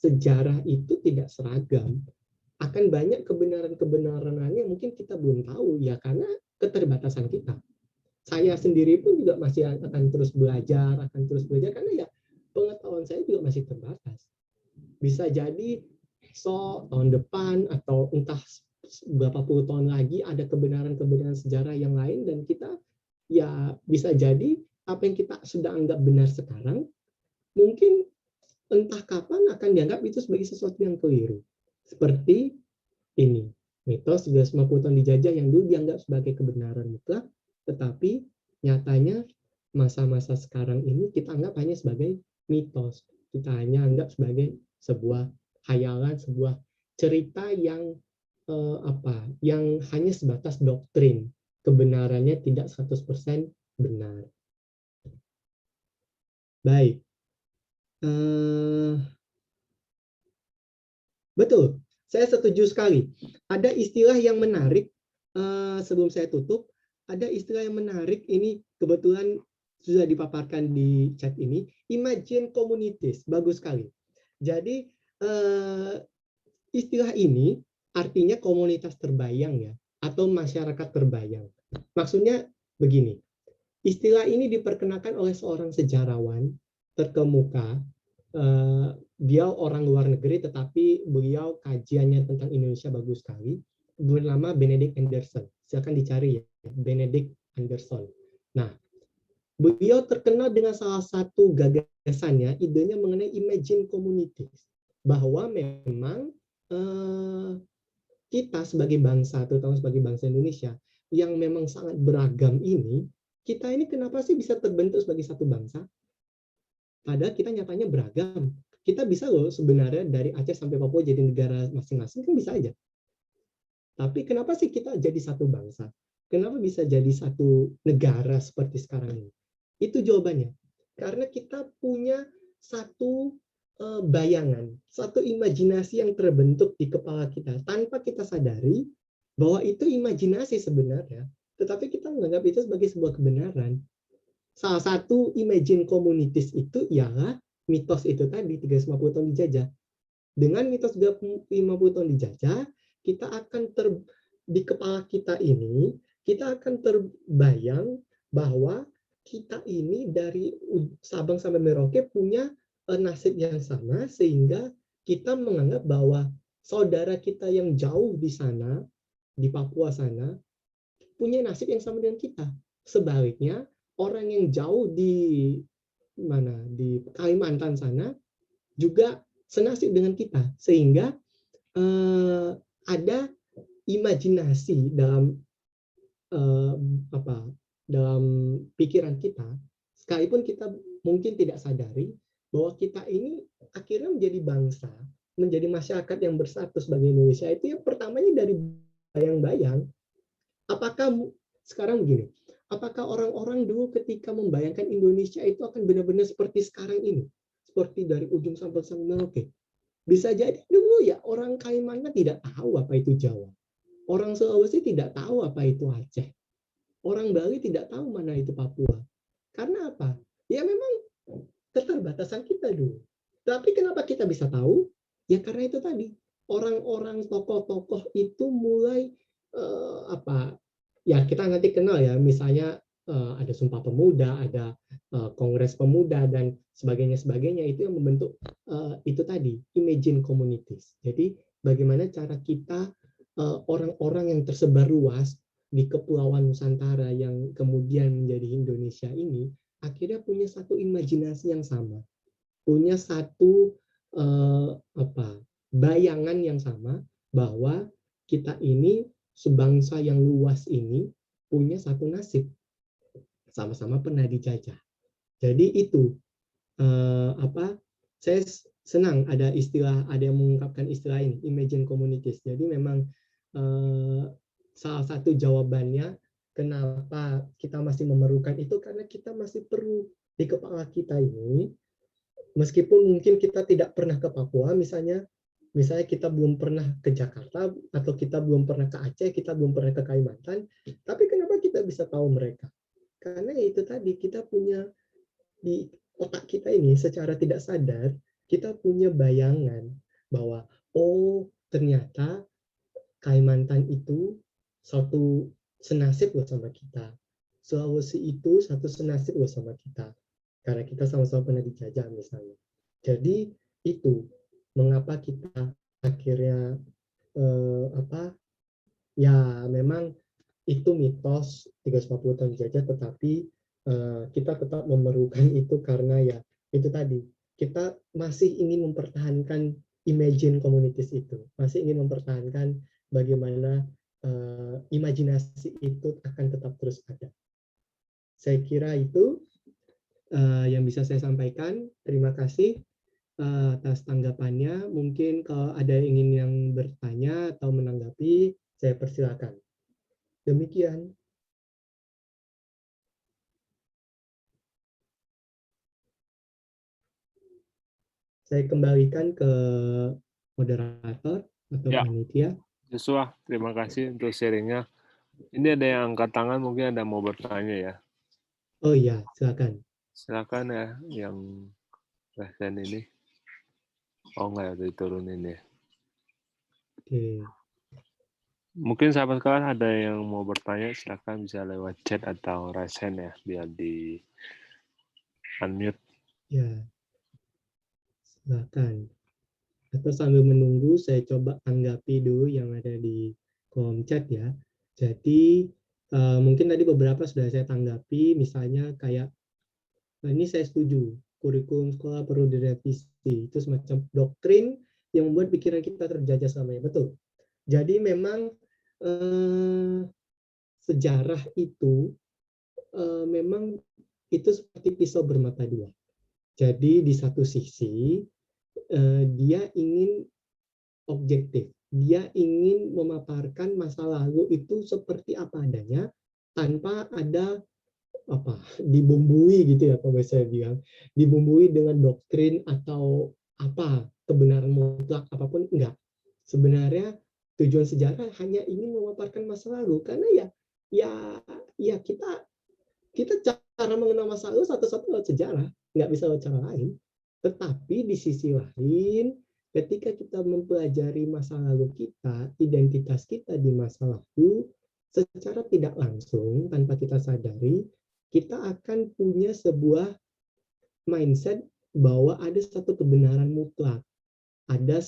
sejarah itu tidak seragam. Akan banyak kebenaran-kebenaran yang mungkin kita belum tahu ya, karena keterbatasan kita. Saya sendiri pun juga masih akan terus belajar karena ya pengetahuan saya juga masih terbatas. Bisa jadi esok, tahun depan, atau entah berapa puluh tahun lagi ada kebenaran-kebenaran sejarah yang lain, dan kita ya bisa jadi apa yang kita sudah anggap benar sekarang, mungkin entah kapan akan dianggap itu sebagai sesuatu yang keliru. Seperti ini, mitos 350 tahun dijajah yang dulu dianggap sebagai kebenaran mutlak, tetapi nyatanya masa-masa sekarang ini kita anggap hanya sebagai mitos. Kita hanya anggap sebagai sebuah khayalan, sebuah cerita yang yang hanya sebatas doktrin. Kebenarannya tidak 100% benar. Baik. Betul, saya setuju sekali. Ada istilah yang menarik, sebelum saya tutup, ada istilah yang menarik, ini kebetulan sudah dipaparkan di chat ini, imagine communities, bagus sekali. Jadi istilah ini artinya komunitas terbayang ya, atau masyarakat terbayang. Maksudnya begini, istilah ini diperkenalkan oleh seorang sejarawan terkemuka. Dia orang luar negeri, tetapi beliau kajiannya tentang Indonesia bagus sekali, bernama Benedict Anderson. Silakan dicari ya, Benedict Anderson. Nah, beliau terkenal dengan salah satu gagasannya, idenya mengenai imagine communities, bahwa memang kita sebagai bangsa, terutama sebagai bangsa Indonesia, yang memang sangat beragam ini, kita ini kenapa sih bisa terbentuk sebagai satu bangsa? Padahal kita nyatanya beragam. Kita bisa loh sebenarnya dari Aceh sampai Papua jadi negara masing-masing, kan bisa aja. Tapi kenapa sih kita jadi satu bangsa? Kenapa bisa jadi satu negara seperti sekarang ini? Itu jawabannya. Karena kita punya satu bayangan, satu imajinasi yang terbentuk di kepala kita tanpa kita sadari bahwa itu imajinasi sebenarnya, tetapi kita menganggap itu sebagai sebuah kebenaran. Salah satu imagine communities itu ialah mitos itu tadi, 350 tahun dijajah. Dengan mitos 50 tahun dijajah, kita akan di kepala kita ini, kita akan terbayang bahwa kita ini dari Sabang sampai Merauke punya nasib yang sama, sehingga kita menganggap bahwa saudara kita yang jauh di sana, di Papua sana, punya nasib yang sama dengan kita. Sebaliknya, orang yang jauh di Kalimantan sana juga senasib dengan kita, sehingga ada imajinasi dalam dalam pikiran kita, sekalipun kita mungkin tidak sadari bahwa kita ini akhirnya menjadi bangsa, menjadi masyarakat yang bersatu sebagai Indonesia. Itu yang pertamanya dari bayang-bayang. Apakah sekarang begini, apakah orang-orang dulu ketika membayangkan Indonesia itu akan benar-benar seperti sekarang ini, seperti dari ujung sampai Merauke? Bisa jadi dulu ya orang Kalimantan tidak tahu apa itu Jawa, orang Sulawesi tidak tahu apa itu Aceh, orang Bali tidak tahu mana itu Papua. Karena apa? Ya memang keterbatasan kita dulu. Tapi kenapa kita bisa tahu? Ya karena itu tadi, orang-orang tokoh-tokoh itu mulai ya kita nanti kenal ya, misalnya ada Sumpah Pemuda, ada Kongres Pemuda dan sebagainya itu yang membentuk itu tadi, imagine communities. Jadi bagaimana cara kita orang-orang yang tersebar luas di Kepulauan Nusantara yang kemudian menjadi Indonesia ini akhirnya punya satu imajinasi yang sama, punya satu bayangan yang sama bahwa kita ini sebangsa yang luas ini punya satu nasib, sama-sama pernah dijajah. Jadi itu saya senang ada yang mengungkapkan istilah ini, imagine communities. Jadi memang salah satu jawabannya kenapa kita masih memerlukan itu, karena kita masih perlu di kepala kita ini, meskipun mungkin kita tidak pernah ke Papua misalnya kita belum pernah ke Jakarta, atau kita belum pernah ke Aceh, kita belum pernah ke Kalimantan, tapi kenapa kita bisa tahu mereka? Karena itu tadi, kita punya di otak kita ini secara tidak sadar, kita punya bayangan bahwa oh ternyata Kalimantan itu satu senasib loh sama kita, Sulawesi itu satu senasib loh sama kita, karena kita sama-sama pernah dijajah misalnya. Jadi itu mengapa kita akhirnya ya memang itu mitos 340 tahun dijajah, tetapi kita tetap memerlukan itu karena ya itu tadi, kita masih ingin mempertahankan imagine communities itu, masih ingin mempertahankan bagaimana imajinasi itu akan tetap terus ada. Saya kira itu yang bisa saya sampaikan. Terima kasih atas tanggapannya. Mungkin kalau ada yang bertanya atau menanggapi, saya persilakan. Demikian. Saya kembalikan ke moderator atau panitia. Joshua, terima kasih untuk sharingnya. Ini ada yang angkat tangan, mungkin ada mau bertanya ya. Oh iya, silakan. Silakan ya, yang present ini. Oh enggak, udah diturunin ya. Oke. Mungkin sahabat kalian ada yang mau bertanya, silakan bisa lewat chat atau raise hand ya, biar di unmute. Ya, silakan. Atau sambil menunggu, saya coba tanggapi dulu yang ada di kolom chat ya. Jadi mungkin tadi beberapa sudah saya tanggapi, misalnya kayak ini saya setuju, kurikulum sekolah perlu direvisi, itu semacam doktrin yang membuat pikiran kita terjajah selamanya. Betul. Jadi memang sejarah itu memang itu seperti pisau bermata dua. Jadi di satu sisi dia ingin objektif, dia ingin memaparkan masa lalu itu seperti apa adanya, tanpa ada dibumbui gitu ya, kalau saya bilang, dibumbui dengan doktrin atau kebenaran mutlak apapun, enggak. Sebenarnya tujuan sejarah hanya ingin memaparkan masa lalu, karena ya kita cara mengenal masa lalu satu-satu lewat sejarah, nggak bisa lewat cara lain. Tetapi di sisi lain ketika kita mempelajari masa lalu kita, identitas kita di masa lalu, secara tidak langsung, tanpa kita sadari, kita akan punya sebuah mindset bahwa ada satu kebenaran mutlak, ada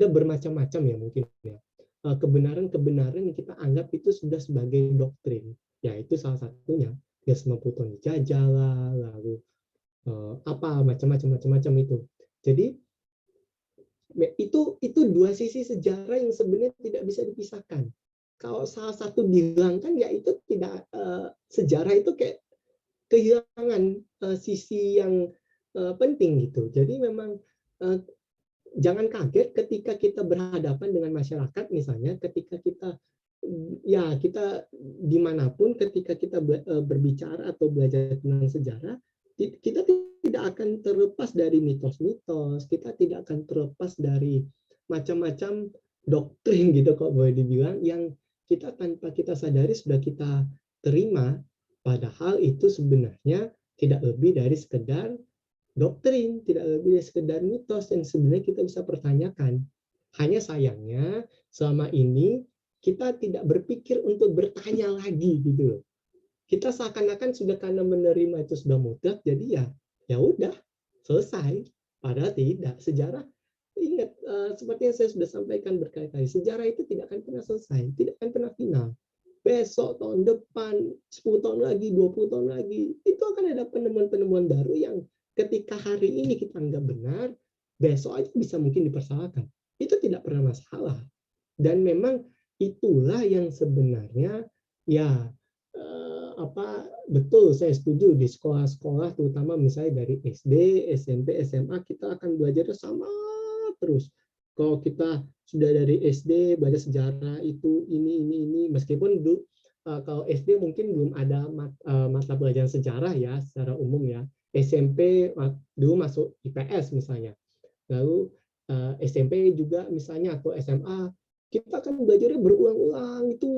bermacam-macam ya mungkin ya, kebenaran-kebenaran yang kita anggap itu sudah sebagai doktrin, yaitu salah satunya ya semua Pluton dijajah lah, lalu apa macam-macam itu. Jadi itu dua sisi sejarah yang sebenarnya tidak bisa dipisahkan. Kalau salah satu dihilangkan ya itu tidak, sejarah itu kayak kehilangan sisi yang penting gitu. Jadi memang jangan kaget ketika kita berhadapan dengan masyarakat, misalnya ketika kita dimanapun ketika kita berbicara atau belajar tentang sejarah, kita tidak akan terlepas dari mitos-mitos, kita tidak akan terlepas dari macam-macam doktrin gitu kok boleh dibilang, yang kita tanpa kita sadari sudah kita terima, padahal itu sebenarnya tidak lebih dari sekedar doktrin, tidak lebih dari sekedar mitos yang sebenarnya kita bisa pertanyakan. Hanya sayangnya selama ini kita tidak berpikir untuk bertanya lagi gitu loh. Kita seakan-akan sudah karena menerima itu sudah mutlak, jadi ya udah selesai. Padahal tidak. Sejarah, ingat, seperti yang saya sudah sampaikan berkali-kali, sejarah itu tidak akan pernah selesai, tidak akan pernah final. Besok, tahun depan, 10 tahun lagi, 20 tahun lagi, itu akan ada penemuan-penemuan baru yang ketika hari ini kita anggap benar, besok aja bisa mungkin dipersalahkan. Itu tidak pernah masalah. Dan memang itulah yang sebenarnya ya betul, saya setuju di sekolah-sekolah terutama misalnya dari SD, SMP, SMA kita akan belajar sama terus. Kalau kita sudah dari SD belajar sejarah itu ini meskipun kalau SD mungkin belum ada mata pelajaran sejarah ya secara umum ya. SMP dulu masuk IPS misalnya. Lalu SMP juga misalnya atau SMA kita akan belajarnya berulang-ulang itu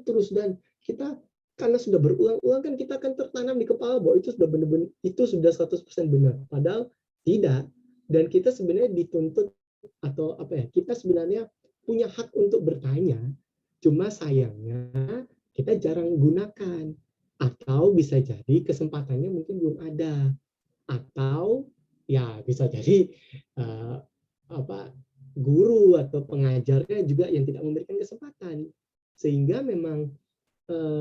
terus, dan kita karena sudah berulang-ulang kan kita akan tertanam di kepala bahwa itu sudah benar-benar, itu sudah 100% benar, padahal tidak. Dan kita sebenarnya dituntut atau kita sebenarnya punya hak untuk bertanya, cuma sayangnya kita jarang gunakan, atau bisa jadi kesempatannya mungkin belum ada, atau ya bisa jadi uh, guru atau pengajarnya juga yang tidak memberikan kesempatan, sehingga memang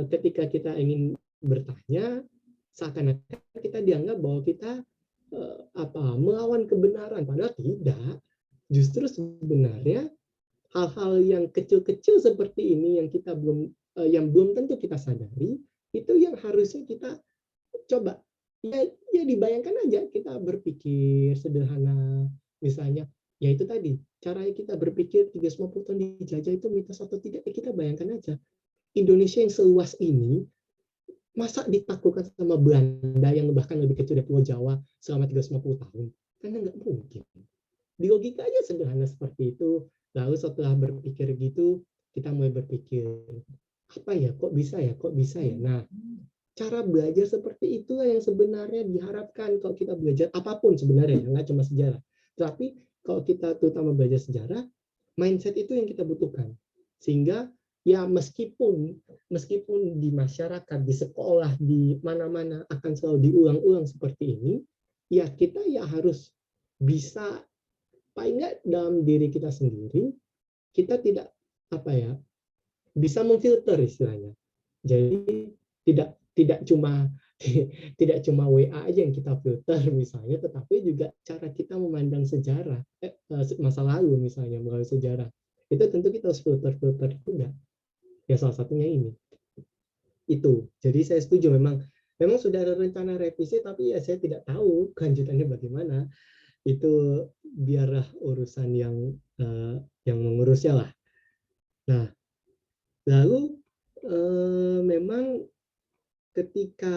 ketika kita ingin bertanya, seakan-akan kita dianggap bahwa kita melawan kebenaran, padahal tidak. Justru sebenarnya hal-hal yang kecil-kecil seperti ini yang belum tentu kita sadari, itu yang harusnya kita coba ya dibayangkan aja, kita berpikir sederhana, misalnya ya itu tadi cara kita berpikir 350 tahun dijajah itu mitos atau tidak, kita bayangkan aja Indonesia yang seluas ini, masa ditaklukkan sama Belanda yang bahkan lebih kecil dari Pulau Jawa selama 350 tahun? Karena nggak mungkin. Di logika aja sederhana seperti itu. Lalu setelah berpikir gitu, kita mulai berpikir, kok bisa ya? Nah, cara belajar seperti itulah yang sebenarnya diharapkan kalau kita belajar apapun sebenarnya, nggak cuma sejarah. Tapi kalau kita terutama belajar sejarah, mindset itu yang kita butuhkan. Sehingga ya meskipun di masyarakat, di sekolah, di mana-mana akan selalu diulang-ulang seperti ini, ya kita ya harus bisa, paling nggak dalam diri kita sendiri, kita tidak bisa memfilter istilahnya. Jadi tidak cuma WA aja yang kita filter misalnya, tetapi juga cara kita memandang sejarah, masa lalu misalnya melalui sejarah. Itu tentu kita harus filter juga. Ya salah satunya ini. Itu. Jadi saya setuju, memang sudah ada rencana revisi, tapi ya saya tidak tahu kelanjutannya bagaimana. Itu biarlah urusan yang mengurusnya lah. Nah, lalu memang ketika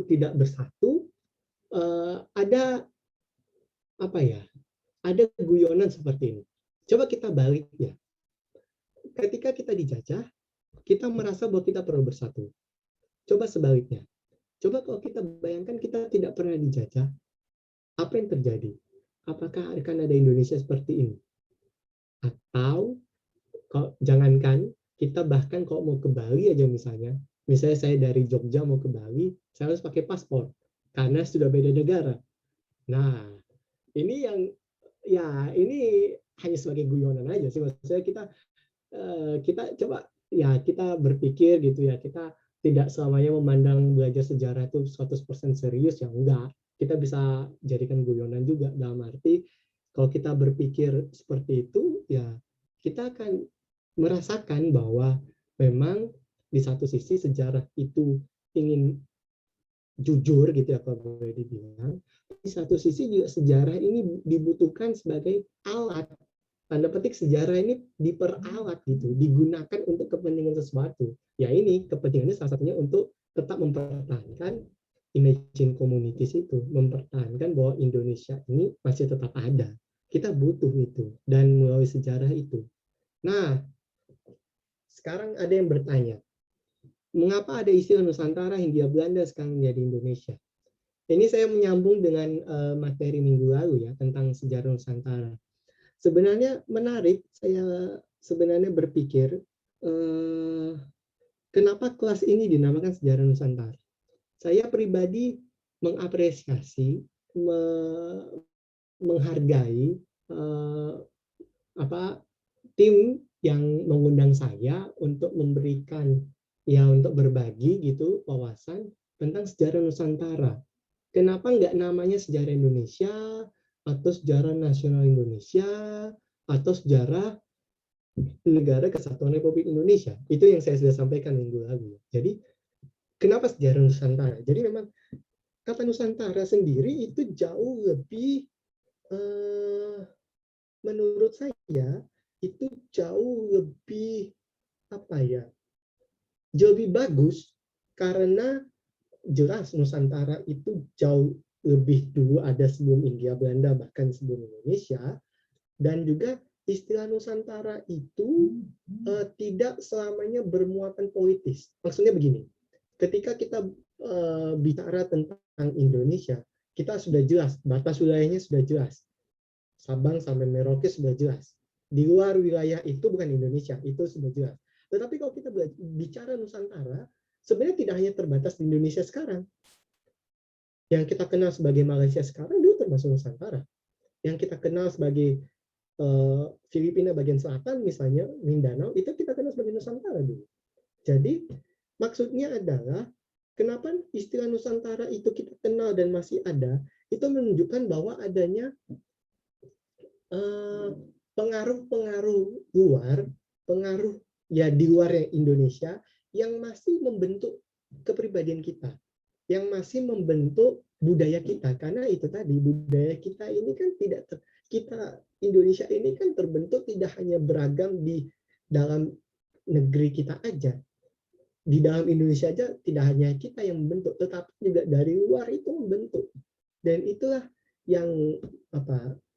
tidak bersatu, ada ada guyonan seperti ini. Coba kita balik ya. Ketika kita dijajah, kita merasa bahwa kita perlu bersatu. Coba sebaliknya. Coba kalau kita bayangkan kita tidak pernah dijajah, apa yang terjadi? Apakah akan ada Indonesia seperti ini? Atau kalau jangankan kita bahkan kalau mau ke Bali aja misalnya saya dari Jogja mau ke Bali, saya harus pakai paspor karena sudah beda negara. Nah, ini yang ya ini hanya sebagai guyonan aja sih, maksudnya kita coba ya kita berpikir gitu ya, kita tidak selamanya memandang belajar sejarah itu 100% serius, ya enggak, kita bisa jadikan guyonan juga, dalam arti kalau kita berpikir seperti itu ya kita akan merasakan bahwa memang di satu sisi sejarah itu ingin jujur gitu ya kalau boleh dibilang, di satu sisi juga sejarah ini dibutuhkan sebagai alat, tanda petik sejarah ini diperalat gitu, digunakan untuk kepentingan sesuatu. Ya ini kepentingannya salah satunya untuk tetap mempertahankan imagine communities itu, mempertahankan bahwa Indonesia ini masih tetap ada. Kita butuh itu dan melalui sejarah itu. Nah, sekarang ada yang bertanya, mengapa ada istilah Nusantara, Hindia Belanda sekarang menjadi Indonesia? Ini saya menyambung dengan materi minggu lalu ya tentang sejarah Nusantara. Sebenarnya menarik, saya sebenarnya berpikir kenapa kelas ini dinamakan sejarah Nusantara. Saya pribadi mengapresiasi, menghargai tim yang mengundang saya untuk memberikan ya untuk berbagi gitu wawasan tentang sejarah Nusantara. Kenapa nggak namanya sejarah Indonesia atau sejarah nasional Indonesia atau sejarah negara kesatuan Republik Indonesia? Itu yang saya sudah sampaikan minggu lalu. Jadi kenapa sejarah Nusantara? Jadi memang kata Nusantara sendiri itu jauh lebih menurut saya itu jauh lebih jauh lebih bagus, karena jelas Nusantara itu jauh lebih dulu ada sebelum Hindia Belanda, bahkan sebelum Indonesia, dan juga istilah Nusantara itu tidak selamanya bermuatan politis. Maksudnya begini, ketika kita bicara tentang Indonesia, kita sudah jelas, batas wilayahnya sudah jelas. Sabang sampai Merauke sudah jelas. Di luar wilayah itu bukan Indonesia, itu sudah jelas. Tetapi kalau kita bicara Nusantara, sebenarnya tidak hanya terbatas di Indonesia sekarang. Yang kita kenal sebagai Malaysia sekarang dulu termasuk Nusantara. Yang kita kenal sebagai Filipina bagian selatan misalnya, Mindanao, itu kita kenal sebagai Nusantara dulu. Jadi maksudnya adalah kenapa istilah Nusantara itu kita kenal dan masih ada, itu menunjukkan bahwa adanya pengaruh-pengaruh luar, pengaruh ya di luar Indonesia yang masih membentuk kepribadian kita, yang masih membentuk budaya kita, karena itu tadi budaya kita ini kan kita Indonesia ini kan terbentuk tidak hanya beragam di dalam negeri kita aja, di dalam Indonesia aja tidak hanya kita yang membentuk, tetapi juga dari luar itu membentuk, dan itulah yang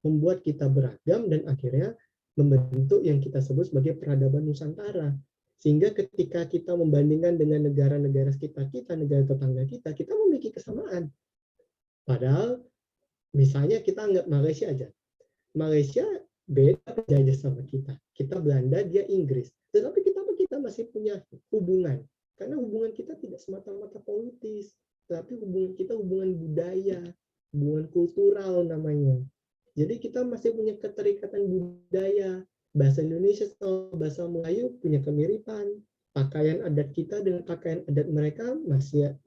membuat kita beragam dan akhirnya membentuk yang kita sebut sebagai peradaban Nusantara. Sehingga ketika kita membandingkan dengan negara-negara sekitar kita, negara tetangga kita memiliki kesamaan. Padahal misalnya kita anggap Malaysia aja. Malaysia beda penjajah sama kita. Kita Belanda, dia Inggris. Tetapi kita masih punya hubungan. Karena hubungan kita tidak semata-mata politis, tapi hubungan kita hubungan budaya, hubungan kultural namanya. Jadi kita masih punya keterikatan budaya. Bahasa Indonesia atau bahasa Melayu punya kemiripan. Pakaian adat kita dengan pakaian adat mereka masih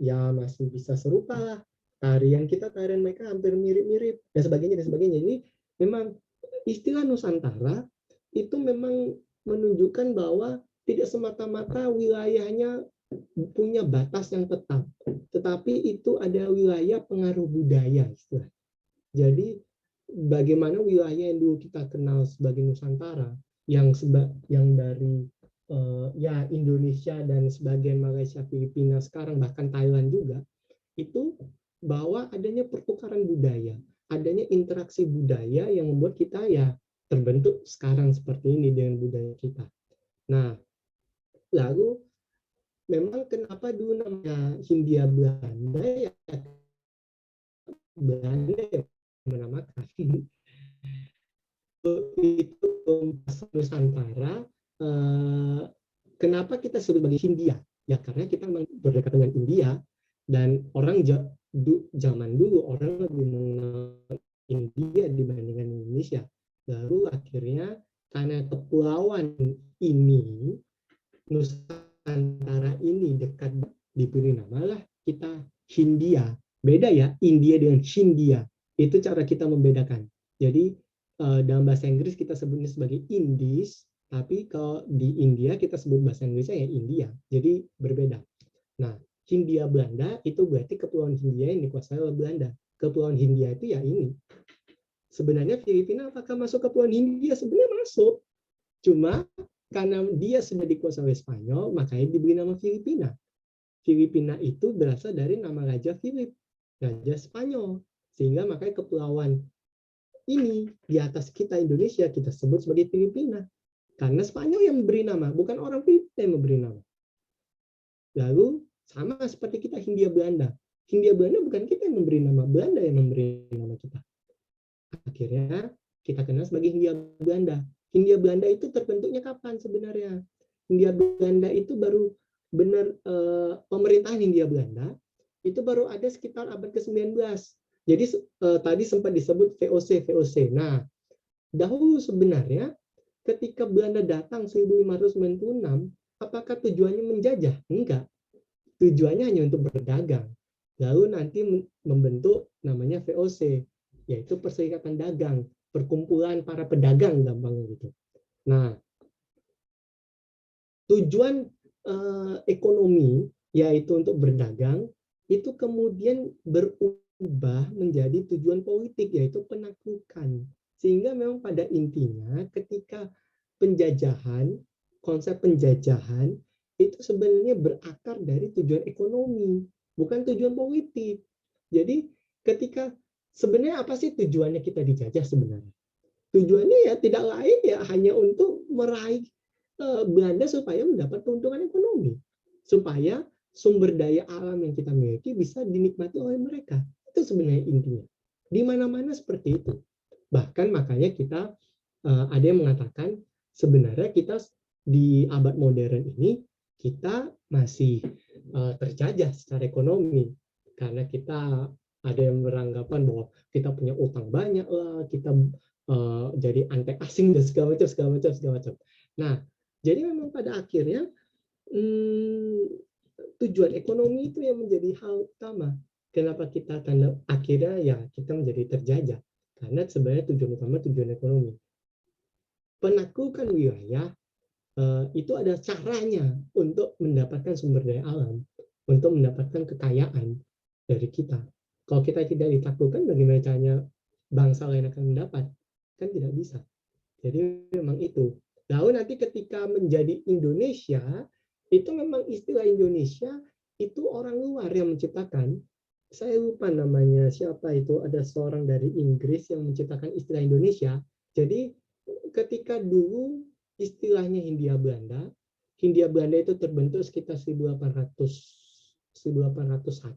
bisa serupa lah. Tarian kita, tarian mereka hampir mirip-mirip dan sebagainya dan sebagainya. Ini memang istilah Nusantara itu memang menunjukkan bahwa tidak semata-mata wilayahnya punya batas yang tetap, tetapi itu ada wilayah pengaruh budaya istilah. Jadi bagaimana wilayah yang dulu kita kenal sebagai Nusantara, yang dari Indonesia dan sebagian Malaysia, Filipina, sekarang bahkan Thailand juga, itu bahwa adanya pertukaran budaya, adanya interaksi budaya yang membuat kita ya terbentuk sekarang seperti ini dengan budaya kita. Nah, lalu memang kenapa dulu namanya Hindia Belanda ya, Belanda yang menamakan itu Nusantara. eh, Kenapa kita sebut sebagai Hindia? Ya karena kita memang berdekatan dengan India, dan orang zaman dulu orang lebih mengenal India dibandingkan Indonesia. Lalu akhirnya karena kepulauan ini, Nusantara ini dekat, diberi namalah kita Hindia. Beda ya, India dengan Hindia. Itu cara kita membedakan. Jadi dalam bahasa Inggris kita sebutnya sebagai Indies, tapi kalau di India kita sebut bahasa Inggrisnya ya India. Jadi berbeda. Nah, Hindia Belanda itu berarti kepulauan Hindia yang dikuasai oleh Belanda. Kepulauan Hindia itu ya ini. Sebenarnya Filipina apakah masuk kepulauan Hindia? Sebenarnya masuk. Cuma karena dia sudah dikuasai oleh Spanyol, makanya diberi nama Filipina. Filipina itu berasal dari nama Raja Philip, Raja Spanyol. Sehingga makanya kepulauan ini di atas kita Indonesia kita sebut sebagai Filipina. Karena Spanyol yang memberi nama, bukan orang Filipina yang memberi nama. Lalu sama seperti kita Hindia Belanda. Hindia Belanda bukan kita yang memberi nama, Belanda yang memberi nama kita. Akhirnya kita kenal sebagai Hindia Belanda. Hindia Belanda itu terbentuknya kapan sebenarnya? Hindia Belanda itu baru benar pemerintahan Hindia Belanda itu baru ada sekitar abad ke-19. Jadi tadi sempat disebut VOC. Nah, dahulu sebenarnya ketika Belanda datang 1596, apakah tujuannya menjajah? Enggak. Tujuannya hanya untuk berdagang. Lalu nanti membentuk namanya VOC, yaitu Perserikatan Dagang, perkumpulan para pedagang gampangnya gitu. Nah, tujuan ekonomi yaitu untuk berdagang itu kemudian berubah menjadi tujuan politik yaitu penaklukan. Sehingga memang pada intinya ketika penjajahan, konsep penjajahan itu sebenarnya berakar dari tujuan ekonomi, bukan tujuan politik. Jadi ketika sebenarnya apa sih tujuannya kita dijajah sebenarnya? Tujuannya ya tidak lain ya hanya untuk meraih Belanda supaya mendapat keuntungan ekonomi, supaya sumber daya alam yang kita miliki bisa dinikmati oleh mereka. Itu sebenarnya intinya. Di mana-mana seperti itu. Bahkan makanya kita ada yang mengatakan sebenarnya kita di abad modern ini kita masih terjajah secara ekonomi karena kita ada yang beranggapan bahwa kita punya utang banyak lah, kita jadi antek asing dan segala macam. Nah, jadi memang pada akhirnya tujuan ekonomi itu yang menjadi hal utama. Kenapa kita akhirnya ya kita menjadi terjajah? Karena sebenarnya tujuan utama tujuan ekonomi. Penaklukan wilayah itu ada caranya untuk mendapatkan sumber daya alam, untuk mendapatkan kekayaan dari kita. Kalau kita tidak ditaklukkan, bagaimana caranya bangsa lain akan mendapat? Kan tidak bisa. Jadi memang itu. Lalu nanti ketika menjadi Indonesia, itu memang istilah Indonesia itu orang luar yang menciptakan. Saya lupa namanya siapa itu, ada seorang dari Inggris yang menciptakan istilah Indonesia. Jadi ketika dulu istilahnya Hindia Belanda itu terbentuk sekitar 1801,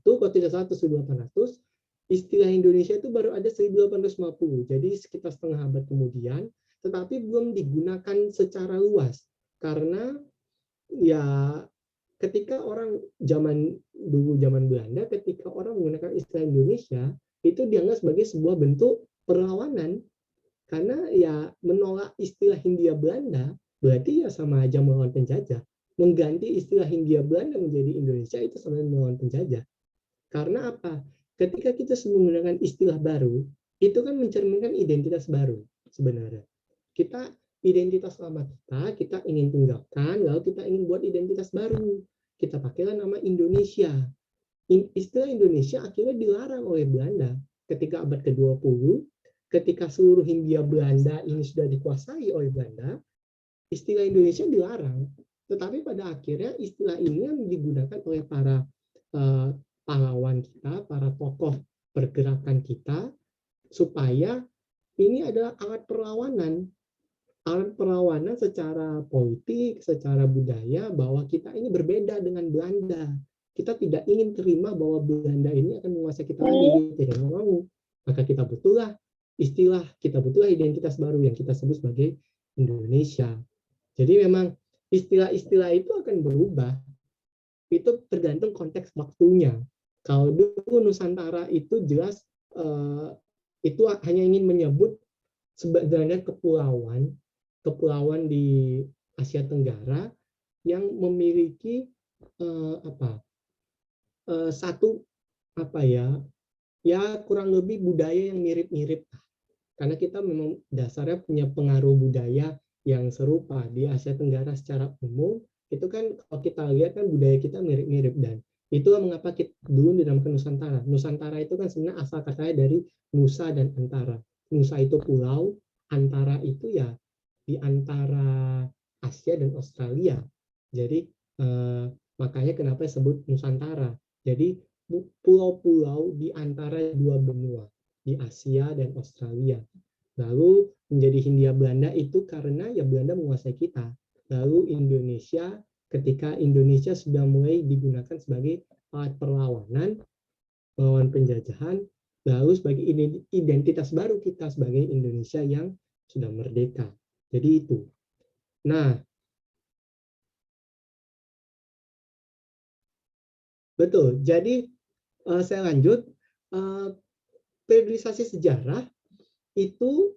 kalau tidak salah 1800, istilah Indonesia itu baru ada 1850, jadi sekitar setengah abad kemudian, tetapi belum digunakan secara luas karena ya ketika orang zaman Belanda, ketika orang menggunakan istilah Indonesia itu dianggap sebagai sebuah bentuk perlawanan karena ya menolak istilah Hindia Belanda berarti ya sama aja melawan penjajah. Mengganti istilah Hindia Belanda menjadi Indonesia itu sama melawan penjajah. Karena apa? Ketika kita menggunakan istilah baru, itu kan mencerminkan identitas baru sebenarnya. Kita identitas lama kita ingin tinggalkan, lalu kita ingin buat identitas baru. Kita pakailah nama Indonesia. Istilah Indonesia akhirnya dilarang oleh Belanda ketika abad ke-20, ketika seluruh Hindia Belanda ini sudah dikuasai oleh Belanda, istilah Indonesia dilarang. Tetapi pada akhirnya istilah ini yang digunakan oleh para pahlawan kita, para tokoh pergerakan kita, supaya ini adalah alat perlawanan. alat perlawanan secara politik, secara budaya, bahwa kita ini berbeda dengan Belanda. Kita tidak ingin terima bahwa Belanda ini akan menguasai kita lagi, tidak mau. Maka kita butuhlah istilah, kita butuhlah identitas baru yang kita sebut sebagai Indonesia. Jadi memang istilah-istilah itu akan berubah, itu tergantung konteks waktunya. Kalau dulu Nusantara itu jelas itu hanya ingin menyebut sebenarnya kepulauan di Asia Tenggara yang memiliki satu kurang lebih budaya yang mirip-mirip, karena kita memang dasarnya punya pengaruh budaya yang serupa di Asia Tenggara secara umum. Itu kan kalau kita lihat kan budaya kita mirip-mirip, dan itulah mengapa kita dulu dinamakan Nusantara. Nusantara itu kan sebenarnya asal katanya dari Nusa dan Antara. Nusa itu pulau, Antara itu ya di antara Asia dan Australia. Jadi makanya kenapa disebut Nusantara. Jadi pulau-pulau di antara dua benua, di Asia dan Australia. Lalu menjadi Hindia Belanda itu karena ya Belanda menguasai kita. Lalu Indonesia, ketika Indonesia sudah mulai digunakan sebagai alat perlawanan, melawan penjajahan, lalu sebagai identitas baru kita sebagai Indonesia yang sudah merdeka. Jadi itu. Nah, betul. Jadi saya lanjut. Periodisasi sejarah itu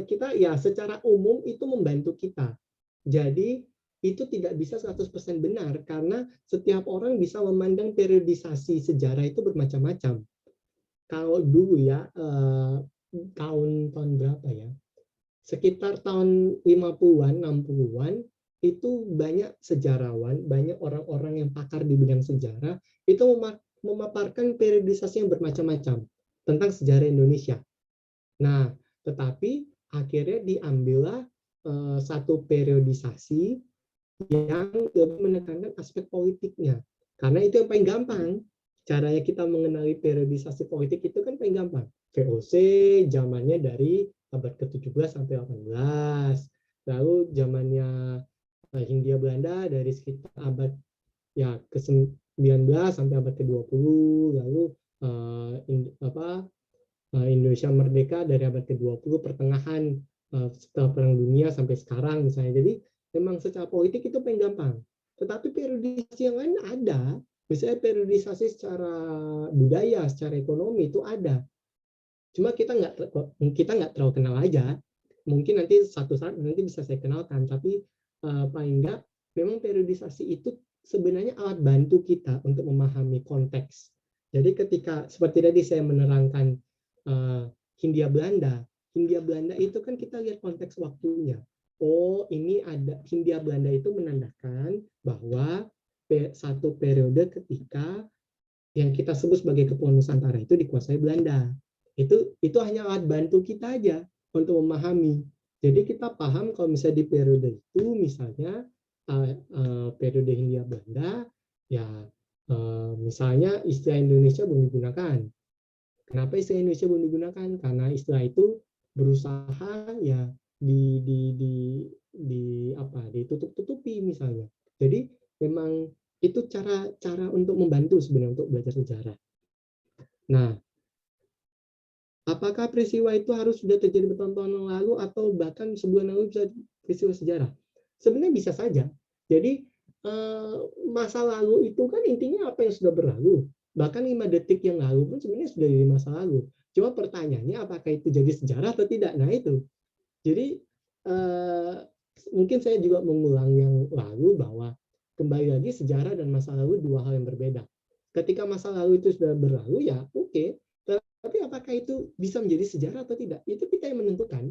kita ya secara umum itu membantu kita. Jadi itu tidak bisa 100% benar karena setiap orang bisa memandang periodisasi sejarah itu bermacam-macam. Kalau dulu ya tahun berapa ya? Sekitar tahun 50-an, 60-an itu banyak sejarawan, banyak orang-orang yang pakar di bidang sejarah itu memaparkan periodisasi yang bermacam-macam tentang sejarah Indonesia. Nah, tetapi akhirnya diambillah satu periodisasi yang lebih menekankan aspek politiknya. Karena itu yang paling gampang. Caranya kita mengenali periodisasi politik itu kan paling gampang. VOC zamannya dari abad ke-17 sampai 18. Lalu zamannya Hindia Belanda dari sekitar abad ya ke-19 sampai abad ke-20. Lalu Indonesia merdeka dari abad ke-20 pertengahan setelah Perang Dunia sampai sekarang misalnya. Jadi memang secara politik itu paling gampang. Tetapi periodisasi yang lain ada. Misalnya periodisasi secara budaya, secara ekonomi itu ada. Cuma kita nggak terlalu kenal aja. Mungkin nanti satu saat nanti bisa saya kenalkan. Tapi paling nggak memang periodisasi itu sebenarnya alat bantu kita untuk memahami konteks. Jadi ketika seperti tadi saya menerangkan Hindia Belanda itu kan kita lihat konteks waktunya. Oh, ini ada Hindia Belanda itu menandakan bahwa satu periode ketika yang kita sebut sebagai Kepulauan Nusantara itu dikuasai Belanda. Itu hanya alat bantu kita aja untuk memahami. Jadi kita paham kalau misalnya di periode itu misalnya periode Hindia Belanda ya misalnya istilah Indonesia belum digunakan. Kenapa istilah Indonesia belum digunakan? Karena istilah itu berusaha ya ditutup-tutupi misalnya. Jadi memang itu cara untuk membantu sebenarnya untuk belajar sejarah. Nah, apakah peristiwa itu harus sudah terjadi bertahun-tahun yang lalu atau bahkan sebulan lalu bisa peristiwa sejarah? Sebenarnya bisa saja. Jadi masa lalu itu kan intinya apa yang sudah berlalu. Bahkan 5 detik yang lalu pun sebenarnya sudah dari masa lalu. Cuma pertanyaannya apakah itu jadi sejarah atau tidak? Nah itu. Jadi mungkin saya juga mengulang yang lalu bahwa kembali lagi sejarah dan masa lalu dua hal yang berbeda. Ketika masa lalu itu sudah berlalu ya oke. Tapi apakah itu bisa menjadi sejarah atau tidak? Itu kita yang menentukan.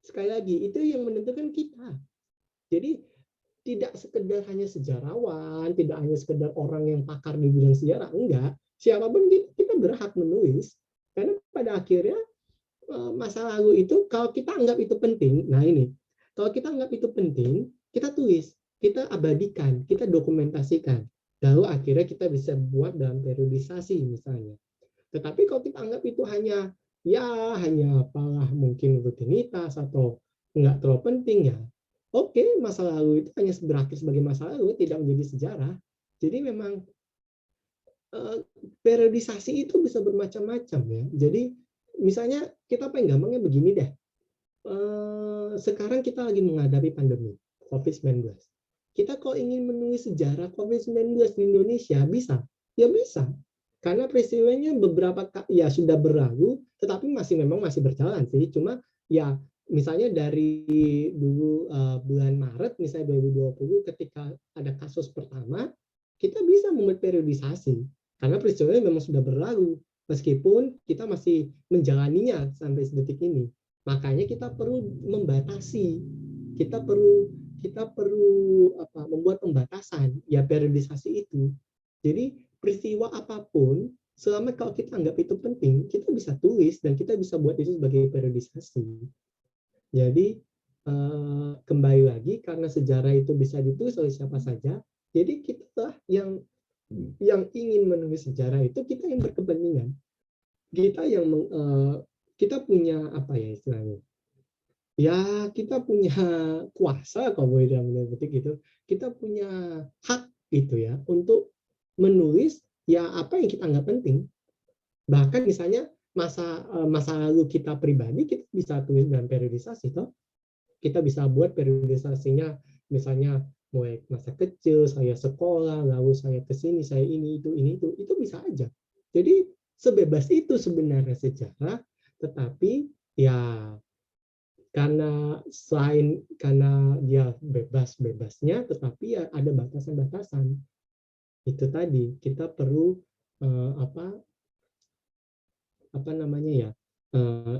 Sekali lagi, itu yang menentukan kita. Jadi tidak sekedar hanya sejarawan, tidak hanya sekedar orang yang pakar di bidang sejarah, enggak. Siapapun kita berhak menulis. Karena pada akhirnya masa lalu itu kalau kita anggap itu penting, nah ini, kalau kita anggap itu penting, kita tulis, kita abadikan, kita dokumentasikan. Lalu akhirnya kita bisa buat dalam periodisasi misalnya. Tetapi kalau kita anggap itu hanya apalah mungkin rutinitas atau nggak terlalu penting ya. Oke, masa lalu itu hanya berakhir sebagai masa lalu, tidak menjadi sejarah. Jadi memang periodisasi itu bisa bermacam-macam ya. Jadi misalnya kita pengen gampangnya begini deh. Sekarang kita lagi menghadapi pandemi COVID-19. Kita kalau ingin menulis sejarah COVID-19 di Indonesia, bisa? Ya bisa. Karena peristiwanya beberapa ya sudah berlalu, tetapi memang masih berjalan sih. Cuma ya misalnya dari dulu bulan Maret misalnya 2020 ketika ada kasus pertama, kita bisa membuat periodisasi karena peristiwanya memang sudah berlalu meskipun kita masih menjalaninya sampai detik ini. Makanya kita perlu membatasi, kita perlu membuat pembatasan ya periodisasi itu. Jadi peristiwa apapun selama kalau kita anggap itu penting, kita bisa tulis dan kita bisa buat itu sebagai periodisasi. Jadi kembali lagi karena sejarah itu bisa ditulis oleh siapa saja, jadi kita yang ingin menulis sejarah itu kita yang berkepentingan, kita punya apa ya istilahnya, ya kita punya kuasa kalau boleh dalam petik itu, kita punya hak gitu ya untuk menulis ya apa yang kita anggap penting. Bahkan misalnya masa lalu kita pribadi kita bisa tulis dalam periodisasi toh. Kita bisa buat periodisasinya misalnya mulai masa kecil, saya sekolah, lalu saya ke sini, saya ini itu bisa aja. Jadi sebebas itu sebenarnya sejarah, tetapi ya karena dia bebas-bebasnya, tetapi ya ada batasan-batasan. Itu tadi kita perlu apa namanya ya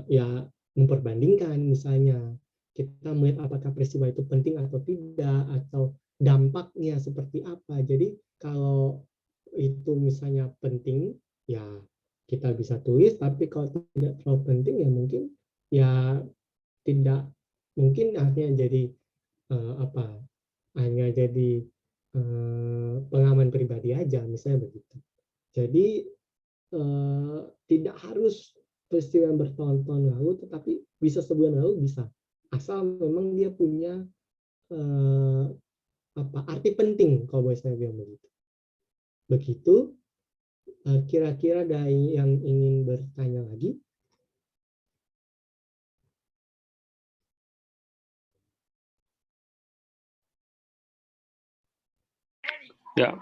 ya memperbandingkan misalnya kita melihat apakah peristiwa itu penting atau tidak atau dampaknya seperti apa. Jadi kalau itu misalnya penting ya kita bisa tulis, tapi kalau tidak terlalu penting ya mungkin ya tidak, mungkin akhirnya jadi hanya jadi pengalaman pribadi aja misalnya begitu. Jadi tidak harus peristiwa yang bertahun-tahun lalu, tetapi bisa sebulan lalu bisa, asal memang dia punya arti penting kalau boleh saya bilang begitu. Begitu. Kira-kira dari yang ingin bertanya lagi? Ya,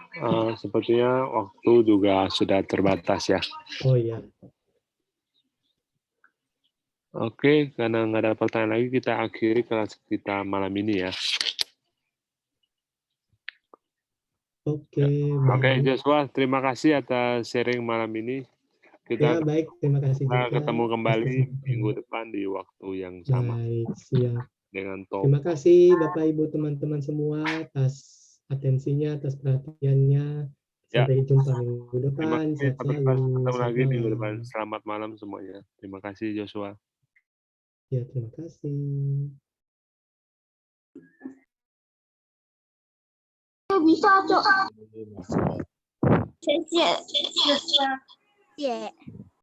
sepertinya waktu juga sudah terbatas ya. Oh iya. Oke, karena nggak ada pertanyaan lagi, kita akhiri kelas kita malam ini ya. Oke, Oke, baik. Joshua, terima kasih atas sharing malam ini. Ya, baik. Terima kasih Kita juga ketemu atas kembali minggu kesempatannya. depan di waktu yang sama. Baik, siap. Dengan Terima topik. kasih Bapak Ibu teman-teman semua atas atensinya, atas perhatiannya. Ya, Sampai jumpa minggu terima depan. kasih. Sehat Sampai selalu. ketemu Selamat lagi minggu depan. malam. Selamat malam semuanya. Terima kasih, Joshua. Ya, terima kasih. Bisa, Cok. 谢谢。